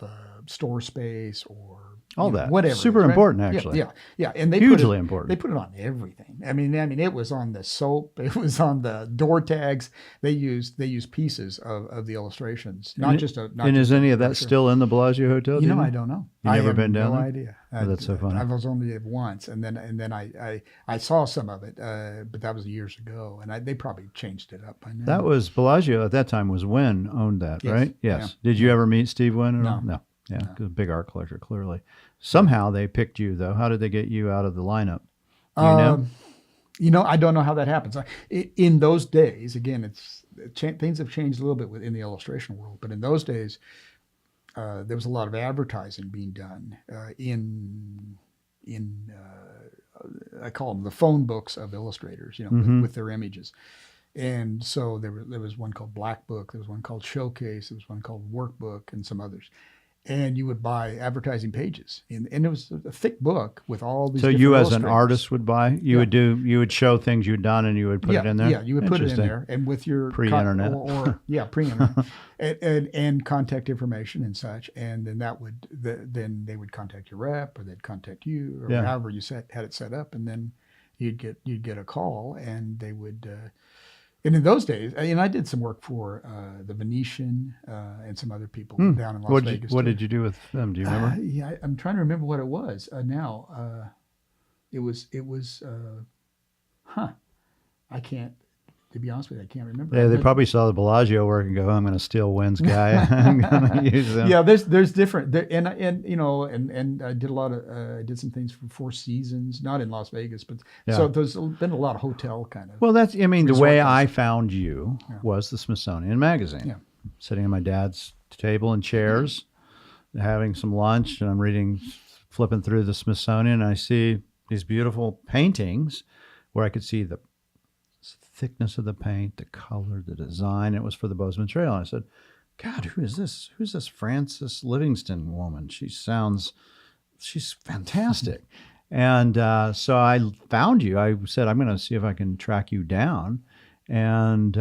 store space or all that. whatever. Super important, actually. Yeah. And they hugely important. They put it on everything. I mean, it was on the soap. It was on the door tags. They used pieces of the illustrations, not just. And is any of that still in the Bellagio Hotel? I don't know. You never been down there? No idea. Oh, that's so funny. I was only there once, and then I saw some of it, but that was years ago, and they probably changed it up by now. That was Bellagio at that time. Was Wynn owned that, Yes. right? Yes. Yeah. Did you ever meet Steve Wynn at all? No. Yeah, a big art collector, clearly. Somehow they picked you, though. How did they get you out of the lineup? Do you know? I don't know how that happens. In those days, again, things have changed a little bit in the illustration world, but in those days, there was a lot of advertising being done in I call them the phone books of illustrators, with their images. And so there was one called Black Book, there was one called Showcase, there was one called Workbook, and some others. And you would buy advertising pages, and it was a thick book with all these. So you, as an artist, would buy. You would show things you'd done, and you would put it in there. Yeah, you would put it in there, and with your pre-internet, pre-internet, and contact information and such, and then then they would contact your rep, or they'd contact you, or however you had it set up, and then you'd get a call, and they would. And in those days, and I did some work for the Venetian and some other people down in Las Vegas. What did you do with them? Do you remember? I'm trying to remember what it was now. It was. I can't. To be honest with you, I can't remember. Yeah, they probably saw the Bellagio work and go, "I'm going to steal Wynn's guy. I'm going to use them." Yeah, there's different, and I did I did some things for Four Seasons, not in Las Vegas, but so there's been a lot of hotel kind of. Well, the way I found you was the Smithsonian Magazine. Yeah, sitting at my dad's table in chairs, having some lunch, and I'm flipping through the Smithsonian, and I see these beautiful paintings where I could see the thickness of the paint, the color, the design. It was for the Bozeman Trail. And I said, God, who is this? Who's this Frances Livingston woman? she's fantastic. And so I found you. I said, I'm going to see if I can track you down. And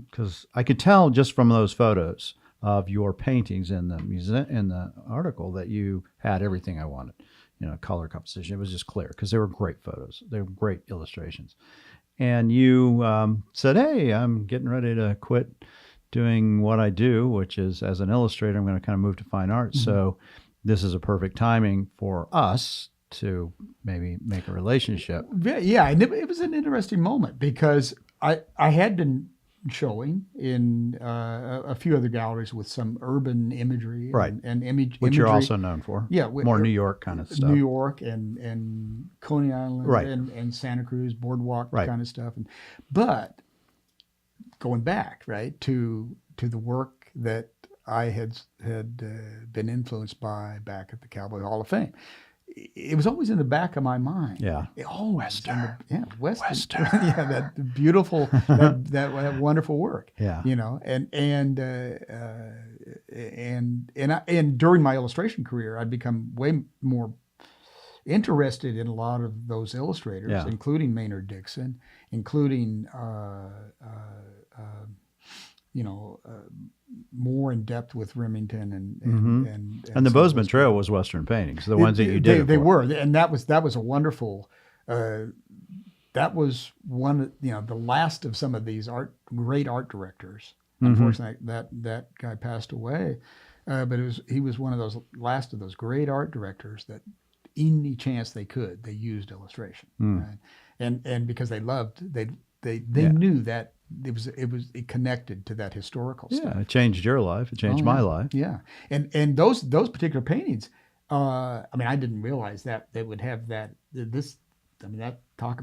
because I could tell just from those photos of your paintings in the article that you had everything I wanted. Color composition. It was just clear because they were great photos. They were great illustrations. And you said, hey, I'm getting ready to quit doing what I do, which is as an illustrator, I'm going to kind of move to fine art. Mm-hmm. So this is a perfect timing for us to maybe make a relationship. Yeah, and it was an interesting moment because I had been showing in a few other galleries with some urban imagery, right? And which imagery. You're also known for, more New York kind of stuff. New York and Coney Island, right? And Santa Cruz boardwalk, right. Kind of stuff. But going back, right, to the work that I had been influenced by back at the Cowboy Hall of Fame. It was always in the back of my mind. Yeah. Western. Western. Yeah, that beautiful, that wonderful work. Yeah. And during my illustration career, I'd become way more interested in a lot of those illustrators, including Maynard Dixon, including more in depth with Remington and the Bozeman Trail was Western paintings, the ones that you did. They were, and that was a wonderful. That was one, the last of some of these great art directors. Mm-hmm. Unfortunately, that guy passed away, but he was one of those last of those great art directors that, any chance they could, they used illustration, right? And because they knew that it connected to that historical stuff. Yeah, it changed your life. It changed my life. Yeah, and those particular paintings. I mean, I didn't realize that they would have that. That talk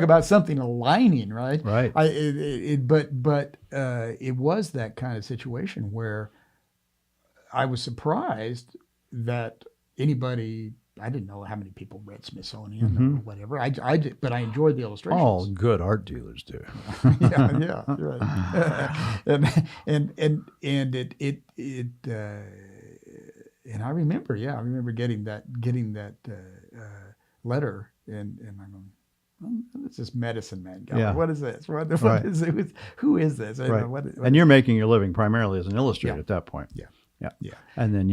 about something aligning, right? Right. But it was that kind of situation where I was surprised that anybody. I didn't know how many people read Smithsonian or whatever. I did, but I enjoyed the illustrations. All good art dealers do. yeah, right. and I remember, getting that letter, and I'm going, oh, it's this medicine man guy. Yeah. What is this? What Right. is it? Who is this? Right. What and you're making your living primarily as an illustrator at that point. Yeah. Yeah. Yeah. And then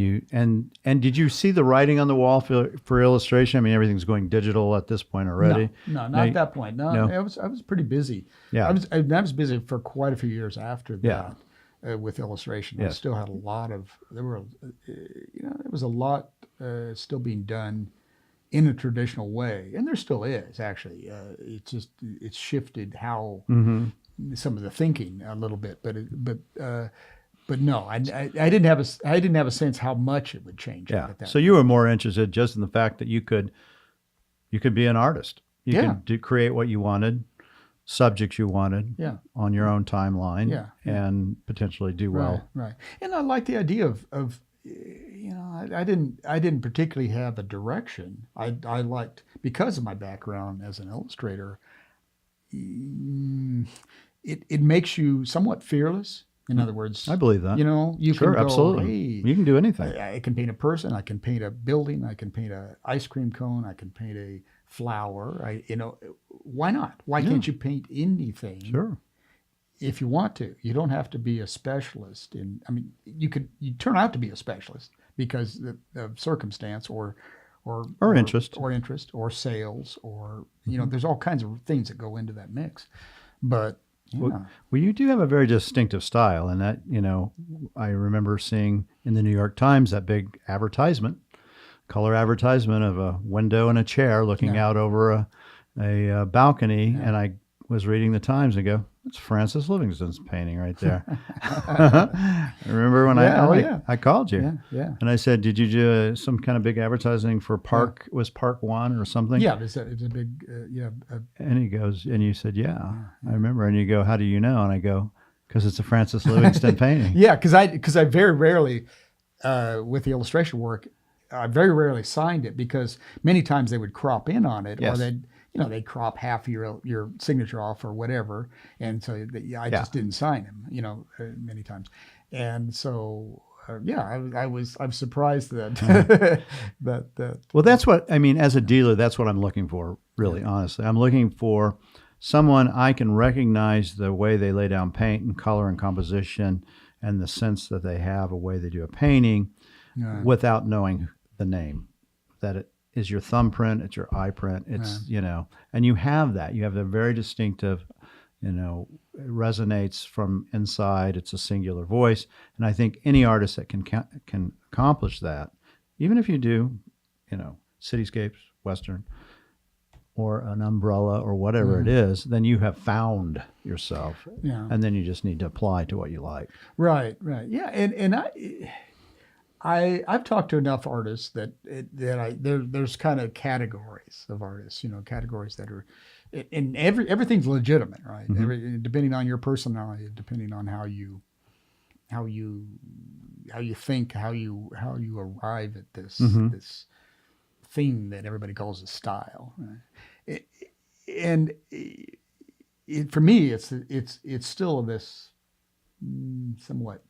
and did you see the writing on the wall for illustration? I mean, everything's going digital at this point already. No, not at that point. No. I was pretty busy. Yeah. I was busy for quite a few years after that. With illustration, I still had a lot of. There was a lot still being done in a traditional way, and there still is actually. It's shifted how some of the thinking a little bit, but no, I didn't have a sense how much it would change. Yeah. At that So you were more interested just in the fact that you could be an artist. You could create what you wanted, subjects you wanted, on your own timeline, and potentially do well. Right. And I like the idea of I didn't particularly have a direction. I liked, because of my background as an illustrator, it makes you somewhat fearless. In other words, I believe that. You can go, absolutely. Hey, you can do anything. I can paint a person. I can paint a building. I can paint an ice cream cone. I can paint a flower. Why not? Why can't you paint anything? Sure. If you want to, you don't have to be a specialist you turn out to be a specialist because of circumstance or interest or sales or there's all kinds of things that go into that mix. But well, you do have a very distinctive style, and that I remember seeing in the New York Times that big color advertisement of a window and a chair looking out over a balcony, and I was reading the Times and go, that's Francis Livingston's painting right there. I remember when I called you, and I said, did you do some kind of big advertising for Park? Was Park One or something? Yeah, it's a big And he goes, and you said, I remember. And you go, how do you know? And I go, because it's a Francis Livingston painting. Yeah, because I very rarely with the illustration work, I very rarely signed it because many times they would crop in on it, or they'd crop half your signature off or whatever, and so I just didn't sign them, many times, and so I was surprised that that. Well, that's what I mean as a dealer. That's what I'm looking for, really, honestly. I'm looking for someone I can recognize the way they lay down paint and color and composition, and the sense that they have a way they do a painting, without knowing the name, that it is your thumbprint, it's your eye print, it's, and you have that. You have the very distinctive, it resonates from inside. It's a singular voice. And I think any artist that can accomplish that, even if you do, cityscapes, Western, or an umbrella or whatever it is, then you have found yourself. Yeah. And then you just need to apply to what you like. Right. Yeah. And I've talked to enough artists that there's kind of categories of artists, categories that are, and everything's legitimate, right? Mm-hmm. Depending on your personality, depending on how you think, how you arrive at this this thing that everybody calls a style, right? For me, it's still this somewhat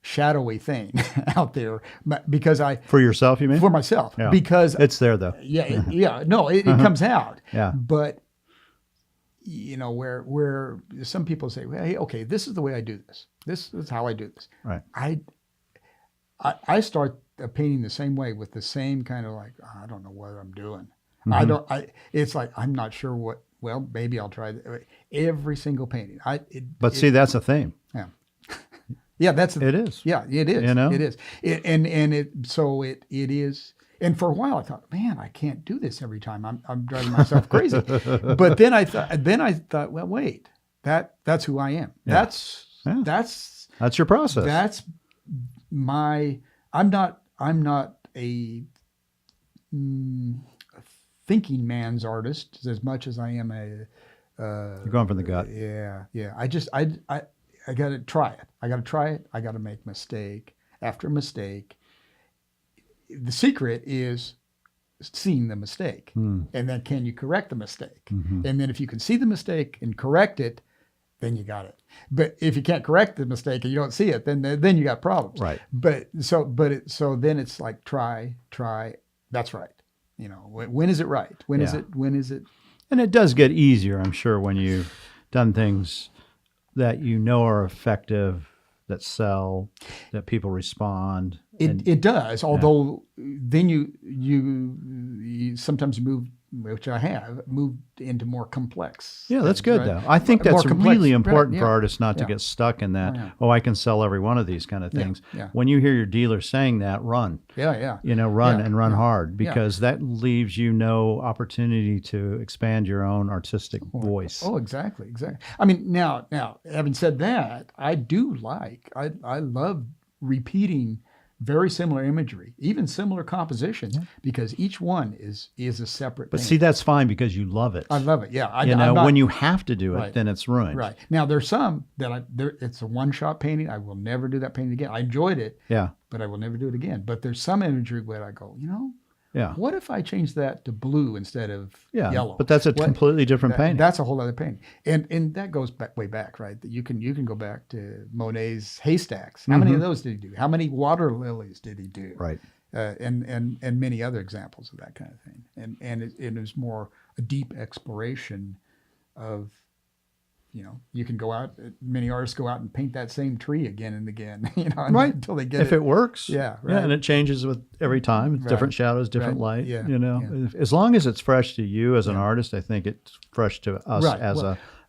shadowy thing out there, because for yourself, you mean? For myself, because it's there though. It comes out. Yeah, but where some people say, well, hey, okay, this is the way I do this. This is how I do this. Right. I start painting the same way, with the same kind of I don't know what I'm doing. Mm-hmm. It's like I'm not sure what. Well, maybe I'll try every single painting. See, that's a theme. Yeah. Yeah, it is. Yeah, it is. It is. It is. It is. And for a while I thought, man, I can't do this every time. I'm driving myself crazy. But then I thought, well, wait, that's who I am. Yeah. That's your process. That's I'm not a thinking man's artist as much as I am a. You're going from the gut. Yeah. I got to try it. I got to make mistake after mistake. The secret is seeing the mistake, and then can you correct the mistake? And then if you can see the mistake and correct it, then you got it. But if you can't correct the mistake and you don't see it, then you got problems. Right. So then it's like try. That's right. You know, when is it right? When is it? And it does get easier, I'm sure, when you've done things that you know are effective, that sell, that people respond. It does, although then you sometimes move, which I have, moved into more complex. Yeah, that's things, good, right? though. I think that's really important for yeah. artists not to get stuck in that, I can sell every one of these kind of things. Yeah. When you hear your dealer saying that, run. Yeah. Run hard, because that leaves you no opportunity to expand your own artistic voice. Oh, exactly. I mean, now, having said that, I love repeating very similar imagery, even similar compositions, because each one is a separate But thing. see, that's fine because you love it. I love it. Yeah. When you have to do it, then it's ruined. Right. Now, there's some that it's a one-shot painting. I will never do that painting again. I enjoyed it. Yeah. But I will never do it again. But there's some imagery where I go, Yeah. what if I change that to blue instead of yellow? But that's a completely different painting. That's a whole other painting. And that goes way back, right? You can go back to Monet's Haystacks. How many of those did he do? How many water lilies did he do? Right. And many other examples of that kind of thing. And it was more a deep exploration of, you can go out, many artists go out and paint that same tree again and again, right, until they get if it works. Yeah, right. Yeah, and it changes with every time. It's different shadows, different light. Yeah, As long as it's fresh to you as an artist, I think it's fresh to us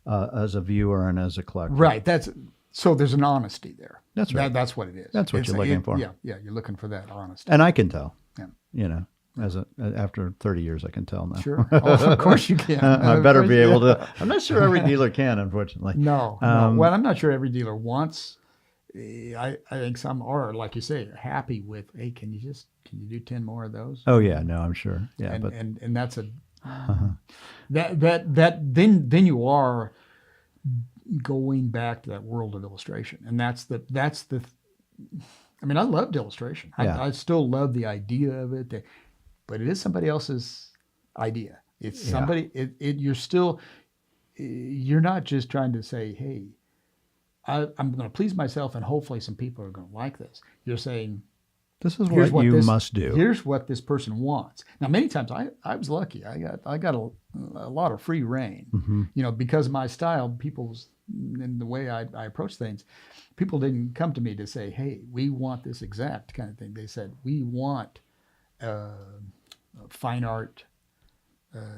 as a viewer and as a collector. Right. So there's an honesty there. That's right. That's what it is. That's what you're looking for. Yeah, you're looking for that honesty. And I can tell. Yeah. After 30 years, I can tell now. Sure. Oh, of course you can. I better be able to. I'm not sure every dealer can, unfortunately. No. Well, I'm not sure every dealer wants. I think some are, like you say, happy with, hey, can you do 10 more of those? Oh yeah, no, I'm sure. Yeah, and that's a then you are going back to that world of illustration, and that's the. I mean, I loved illustration. I still love the idea of it. But it is somebody else's idea. It's somebody. You're not just trying to say, "Hey, I'm going to please myself, and hopefully some people are going to like this." You're saying, "This is what you must do. Here's what this person wants." Now, many times I was lucky. I got a lot of free reign. Because of my style, people's and the way I approach things, people didn't come to me to say, "Hey, we want this exact kind of thing." They said, "We want." Fine art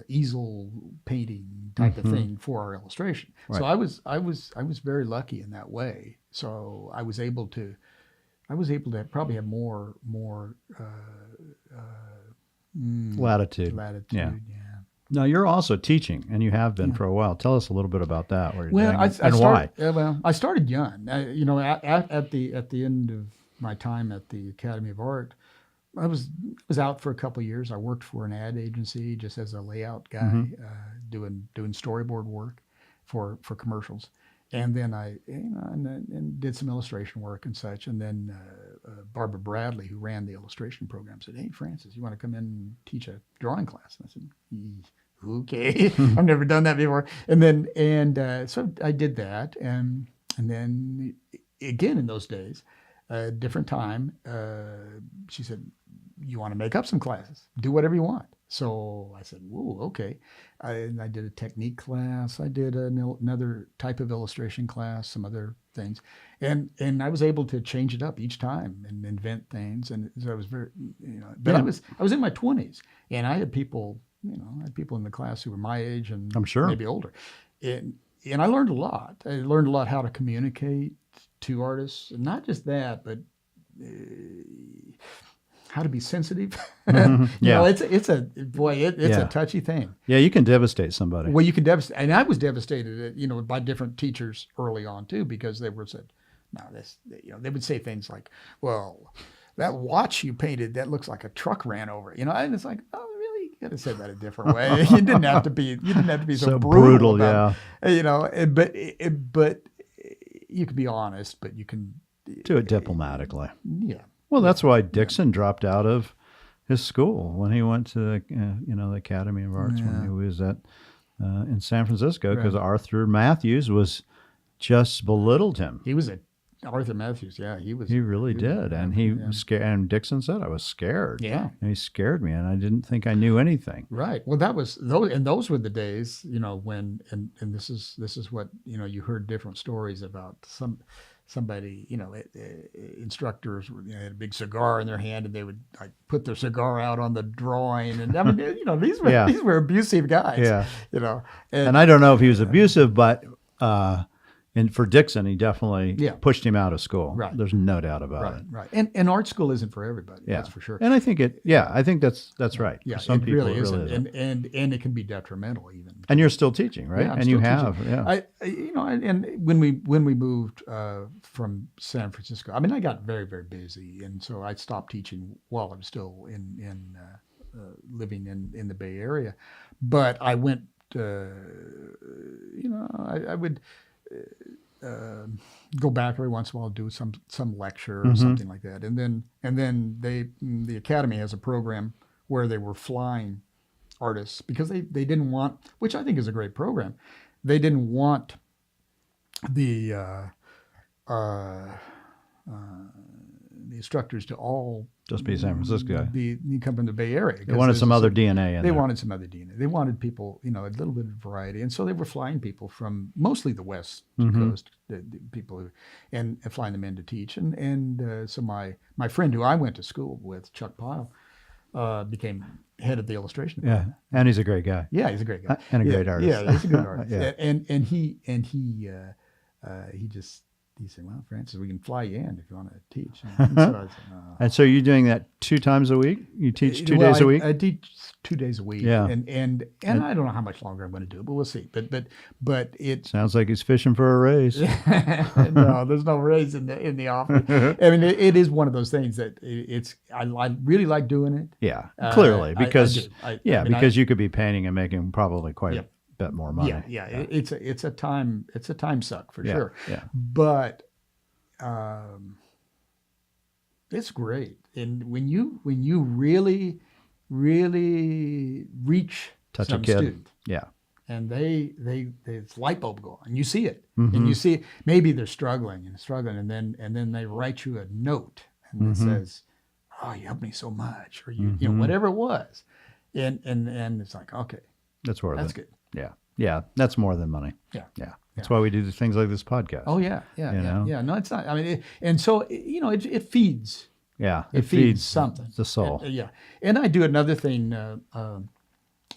easel painting type of thing for our illustration. Right. So I was very lucky in that way. So I was able to probably have more latitude. Yeah. Now you're also teaching, and you have been for a while. Tell us a little bit about that. Why? Well, I started young. At the end of my time at the Academy of Art, I was out for a couple of years. I worked for an ad agency just as a layout guy, doing storyboard work for commercials, and then I and did some illustration work and such. And then Barbara Bradley, who ran the illustration program, said, "Hey, Francis, you want to come in and teach a drawing class?" And I said, "Okay, I've never done that before." And so I did that, and then again in those days. Different time, she said, "You want to make up some classes? Do whatever you want." So I said, "Whoa, okay." I did a technique class. I did another type of illustration class, some other things, and I was able to change it up each time and invent things. And so I was very, but I was in my 20s, and I had people, in the class who were my age and I'm sure maybe older, and I learned a lot. I learned a lot how to communicate to artists, and not just that, but how to be sensitive. Yeah. It's a touchy thing. Yeah, you can devastate somebody. Well, you can devastate, and I was devastated, by different teachers early on too, because they were said, no, they would say things like, well, that watch you painted, that looks like a truck ran over it, and it's like, oh, really? You could have said that a different way. You didn't have to be so brutal about, but you can be honest, but you can do it diplomatically. Yeah. Well, that's why Dixon dropped out of his school when he went to the Academy of Arts when he was in San Francisco, because Arthur Matthews was just belittled him. He was Arthur Matthews, yeah, he was. He really did, and he was scared. And Dixon said, "I was scared." Yeah, and he scared me, and I didn't think I knew anything. Right. Well, those were the days, when, and this is what you heard different stories about somebody, instructors had a big cigar in their hand, and they would like put their cigar out on the drawing, and I mean, these were abusive guys. Yeah. And I don't know if he was abusive, but. And for Dixon, he definitely pushed him out of school. Right. There's no doubt about it. Right. And art school isn't for everybody. Yeah. That's for sure. And I think that's right. Yeah. Some people really isn't. isn't. And it can be detrimental even. And you're still teaching, right? Yeah, and you have. teaching. Yeah. And when we moved from San Francisco, I mean, I got very, very busy, and so I stopped teaching while I was still living in the Bay Area. But I went. I would. Go back every once in a while, do some lecture or something like that, and then the Academy has a program where they were flying artists because they didn't want, which I think is a great program, they didn't want the instructors to all just be San Francisco. Come from the Bay Area. They wanted some other DNA in there. They wanted some other DNA. They wanted people, a little bit of variety. And so they were flying people from mostly the West Coast, the people and flying them in to teach. So my friend who I went to school with, Chuck Pyle, became head of the illustration department. Yeah, and he's a great guy. Yeah, he's a great guy. And a great artist. Yeah, he's a good artist. Yeah. And he said, well, Francis, we can fly you in if you want to teach. And so I said, no. And so you're doing that 2 times a week? You teach 2 days a week? I teach 2 days a week. Yeah. And I don't know how much longer I'm going to do it, but we'll see. But it sounds like he's fishing for a raise. No, there's no raise in the office. I mean, it is one of those things that I really like doing it. Yeah, clearly, because because you could be painting and making probably quite a bit more money. Yeah. It's a time suck for sure. Yeah. But it's great. And when you really reach touch some a kid. student, and it's light bulb go on. You see it, and you see maybe they're struggling, and then they write you a note and it says, "Oh, you helped me so much," or you whatever it was, and it's like, okay, that's worth it. That's good. Yeah, that's more than money. Yeah. That's why we do things like this podcast. Oh yeah. No, it's not. I mean, and so it feeds. Yeah, it feeds something. The soul. And I do another thing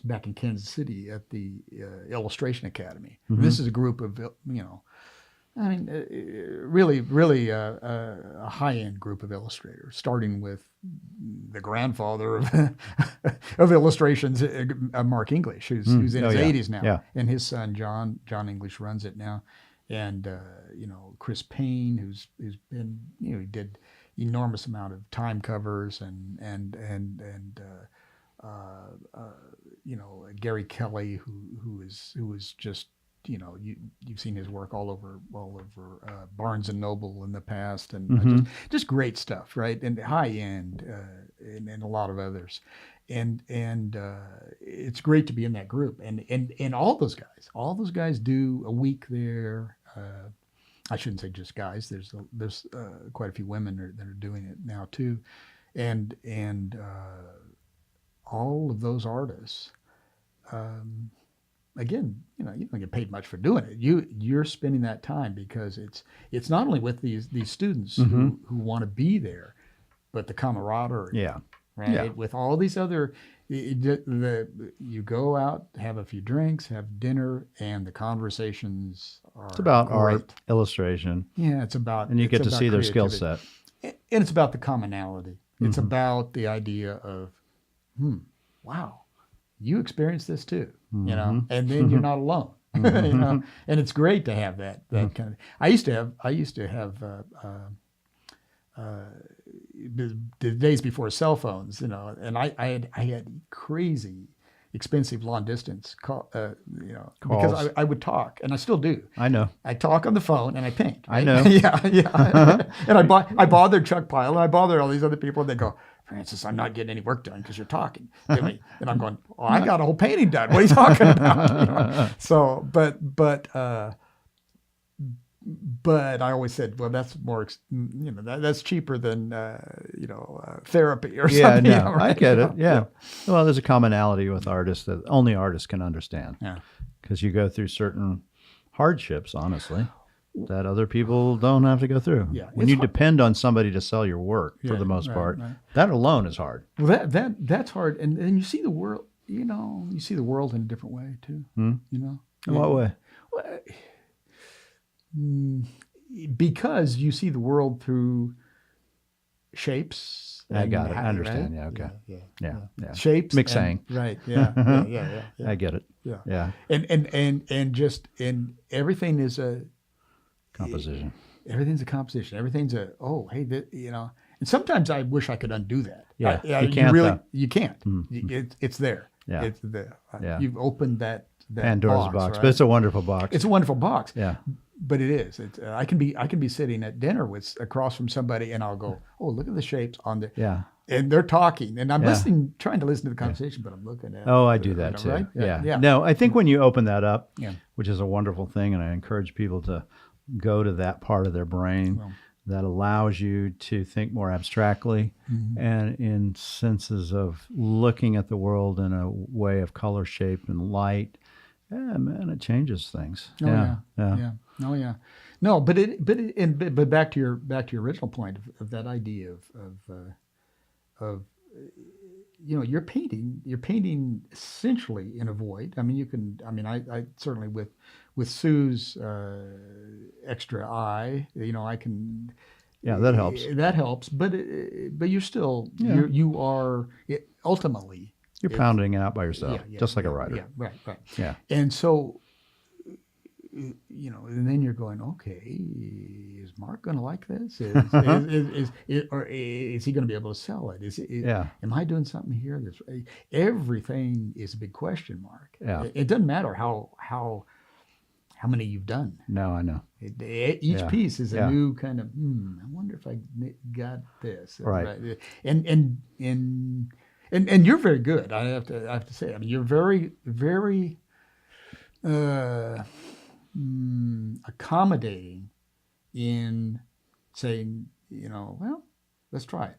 back in Kansas City at the Illustration Academy. This is a group of really a high-end group of illustrators, starting with the grandfather of illustrations, Mark English, who's in his 80s now, and his son John English runs it now, and Chris Payne, who's been he did enormous amount of time covers and Gary Kelly, who is just. You've seen his work all over Barnes and Noble in the past, and just great stuff, right? And high end, and a lot of others, and it's great to be in that group. And all those guys do a week there. I shouldn't say just guys. There's quite a few women that are doing it now too, and all of those artists. Again, you don't get paid much for doing it. You're spending that time because it's not only with these students who want to be there, but the camaraderie. Yeah. Right. Yeah. With all these other, you go out, have a few drinks, have dinner, and the conversations are. It's about great. art, illustration. Yeah, it's about. And you get to see their skill set. And it's about the commonality. It's about the idea of, wow, you experienced this too, you know, and then you're not alone, you know, and it's great to have that kind of. I used to have the days before cell phones, you know, and I had crazy expensive long distance call, you know, Calls. because I would talk, and I still do. I know. I talk on the phone and I paint. Right? I know. yeah. And I bothered Chuck Pyle and I bothered all these other people, and they go, Francis, I'm not getting any work done because you're talking to me. And I'm going, well, I got a whole painting done. What are you talking about? You know? So, but I always said, well, that's more, you know, that's cheaper than, you know, therapy or something. Yeah, no, you know, right? I get it. Yeah. Well, there's a commonality with artists that only artists can understand. Yeah. Because you go through certain hardships, honestly, that other people don't have to go through. Yeah. When you depend on somebody to sell your work, for the most part, that alone is hard. Well, that's hard. And you see the world, you know, you see the world in a different way too, you know. In what way? Well, because you see the world through shapes. I got it. I right? understand. Yeah. Okay. Yeah. Shapes. Mixed saying. Right. Yeah. I get it. Yeah. And everything is a composition. Everything's a composition. Everything's you know. And sometimes I wish I could undo that. Yeah. You can't. Really, you can't. It's there. Yeah. It's there. Yeah. You've opened that Pandora's box, right? but it's a wonderful box. It's a wonderful box. Yeah. But it is. I can be sitting at dinner with across from somebody, and I'll go, oh, look at the shapes on the. Yeah. And they're talking, and I'm listening, trying to listen to the conversation, but I'm looking at. Oh, I do that too. Right? Yeah. No, I think when you open that up, which is a wonderful thing, and I encourage people to go to that part of their brain that allows you to think more abstractly and in senses of looking at the world in a way of color, shape, and light. Yeah, man, it changes things. Oh yeah. No, but back to your original point of that idea of you know, you're painting essentially in a void. I mean, I certainly with Sue's extra eye, you know, I can. Yeah, that helps. That helps, but you're still you are ultimately. You're pounding it out by yourself, just like a writer. Yeah, right. Yeah. And so, you know, and then you're going, okay, is Mark going to like this? Is he going to be able to sell it? Am I doing something here? Everything is a big question mark. Yeah. It doesn't matter how many you've done. No, I know. Each piece is a new kind of, I wonder if I got this. Right. And you're very good. I have to say. I mean, you're very, very accommodating in saying, you know, well, let's try it.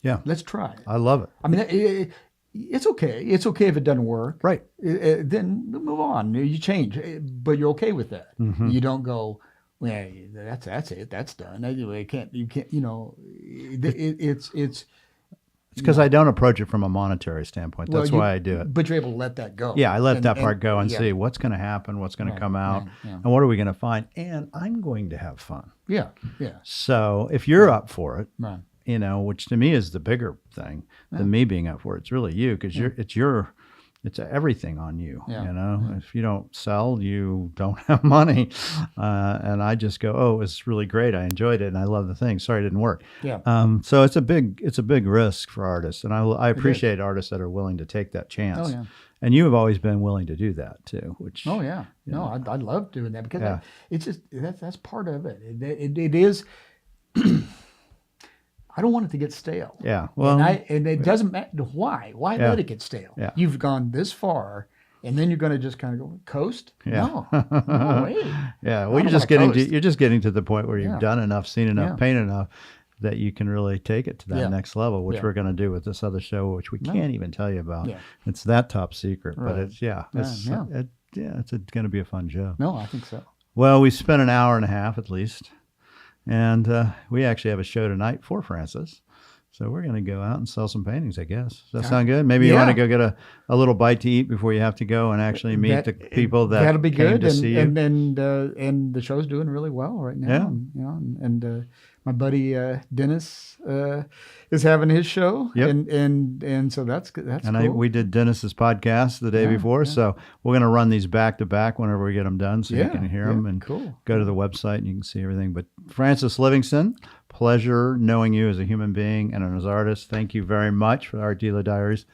Yeah, let's try it. I love it. I mean, it's okay. It's okay if it doesn't work. Right. Then move on. You change, but you're okay with that. You don't go, well, that's it. That's done. Anyway, you can't. You know, it's. It's because I don't approach it from a monetary standpoint. That's why I do it. But you're able to let that go. Yeah, I let that part go and see what's going to happen, what's going to come out, and what are we going to find. And I'm going to have fun. Yeah. So if you're up for it, right. You know, which to me is the bigger thing than me being up for it. It's really you because it's everything on you. You know, if you don't sell, you don't have money. And I just go, oh, it's really great. I enjoyed it and I love the thing. Sorry, it didn't work. Yeah. So it's a big risk for artists, and I appreciate artists that are willing to take that chance. Oh yeah. And you have always been willing to do that too. Which no, I love doing that because it's just that's part of it. It is. I don't want it to get stale. Yeah. Well, and it doesn't matter why. Why let it get stale? Yeah. You've gone this far, and then you're going to just kind of go coast. Yeah. No way. Yeah. Well, you're just getting to the point where you've done enough, seen enough, painted enough that you can really take it to that next level, which we're going to do with this other show, which we can't even tell you about. Yeah. It's that top secret, but it's going to be a fun show. No, I think so. Well, we spent an hour and a half at least. And we actually have a show tonight for Francis. So we're going to go out and sell some paintings, I guess. Does that sound good? Maybe you want to go get a little bite to eat before you have to go and actually meet the people that'll be came good. To see you. And the show's doing really well right now. Yeah. And my buddy Dennis is having his show. Yep. And so that's and cool. we did Dennis's podcast the day before, so we're going to run these back to back whenever we get them done, so you can hear them and go to the website and you can see everything. But Francis Livingston, pleasure knowing you as a human being and as an artist. Thank you very much for the Art Dealer Diaries.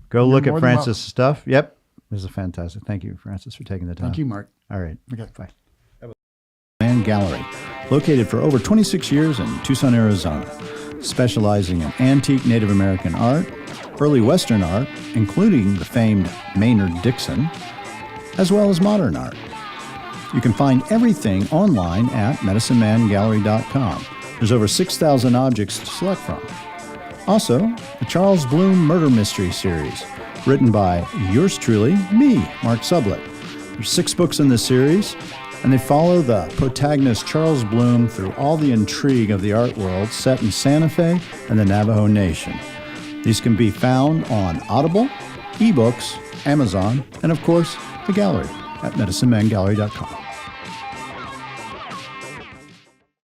Go look at Francis' stuff. Yep, this is fantastic. Thank you, Francis, for taking the time. Thank you, Mark. All right. Okay, bye. Gallery, located for over 26 years in Tucson, Arizona, specializing in antique Native American art, early Western art, including the famed Maynard Dixon, as well as modern art. You can find everything online at medicinemangallery.com. There's over 6,000 objects to select from. Also, the Charles Bloom Murder Mystery Series, written by yours truly, me, Mark Sublette. There's 6 books in this series, and they follow the protagonist Charles Bloom through all the intrigue of the art world set in Santa Fe and the Navajo Nation. These can be found on Audible, ebooks, Amazon, and of course, the gallery at medicinemangallery.com.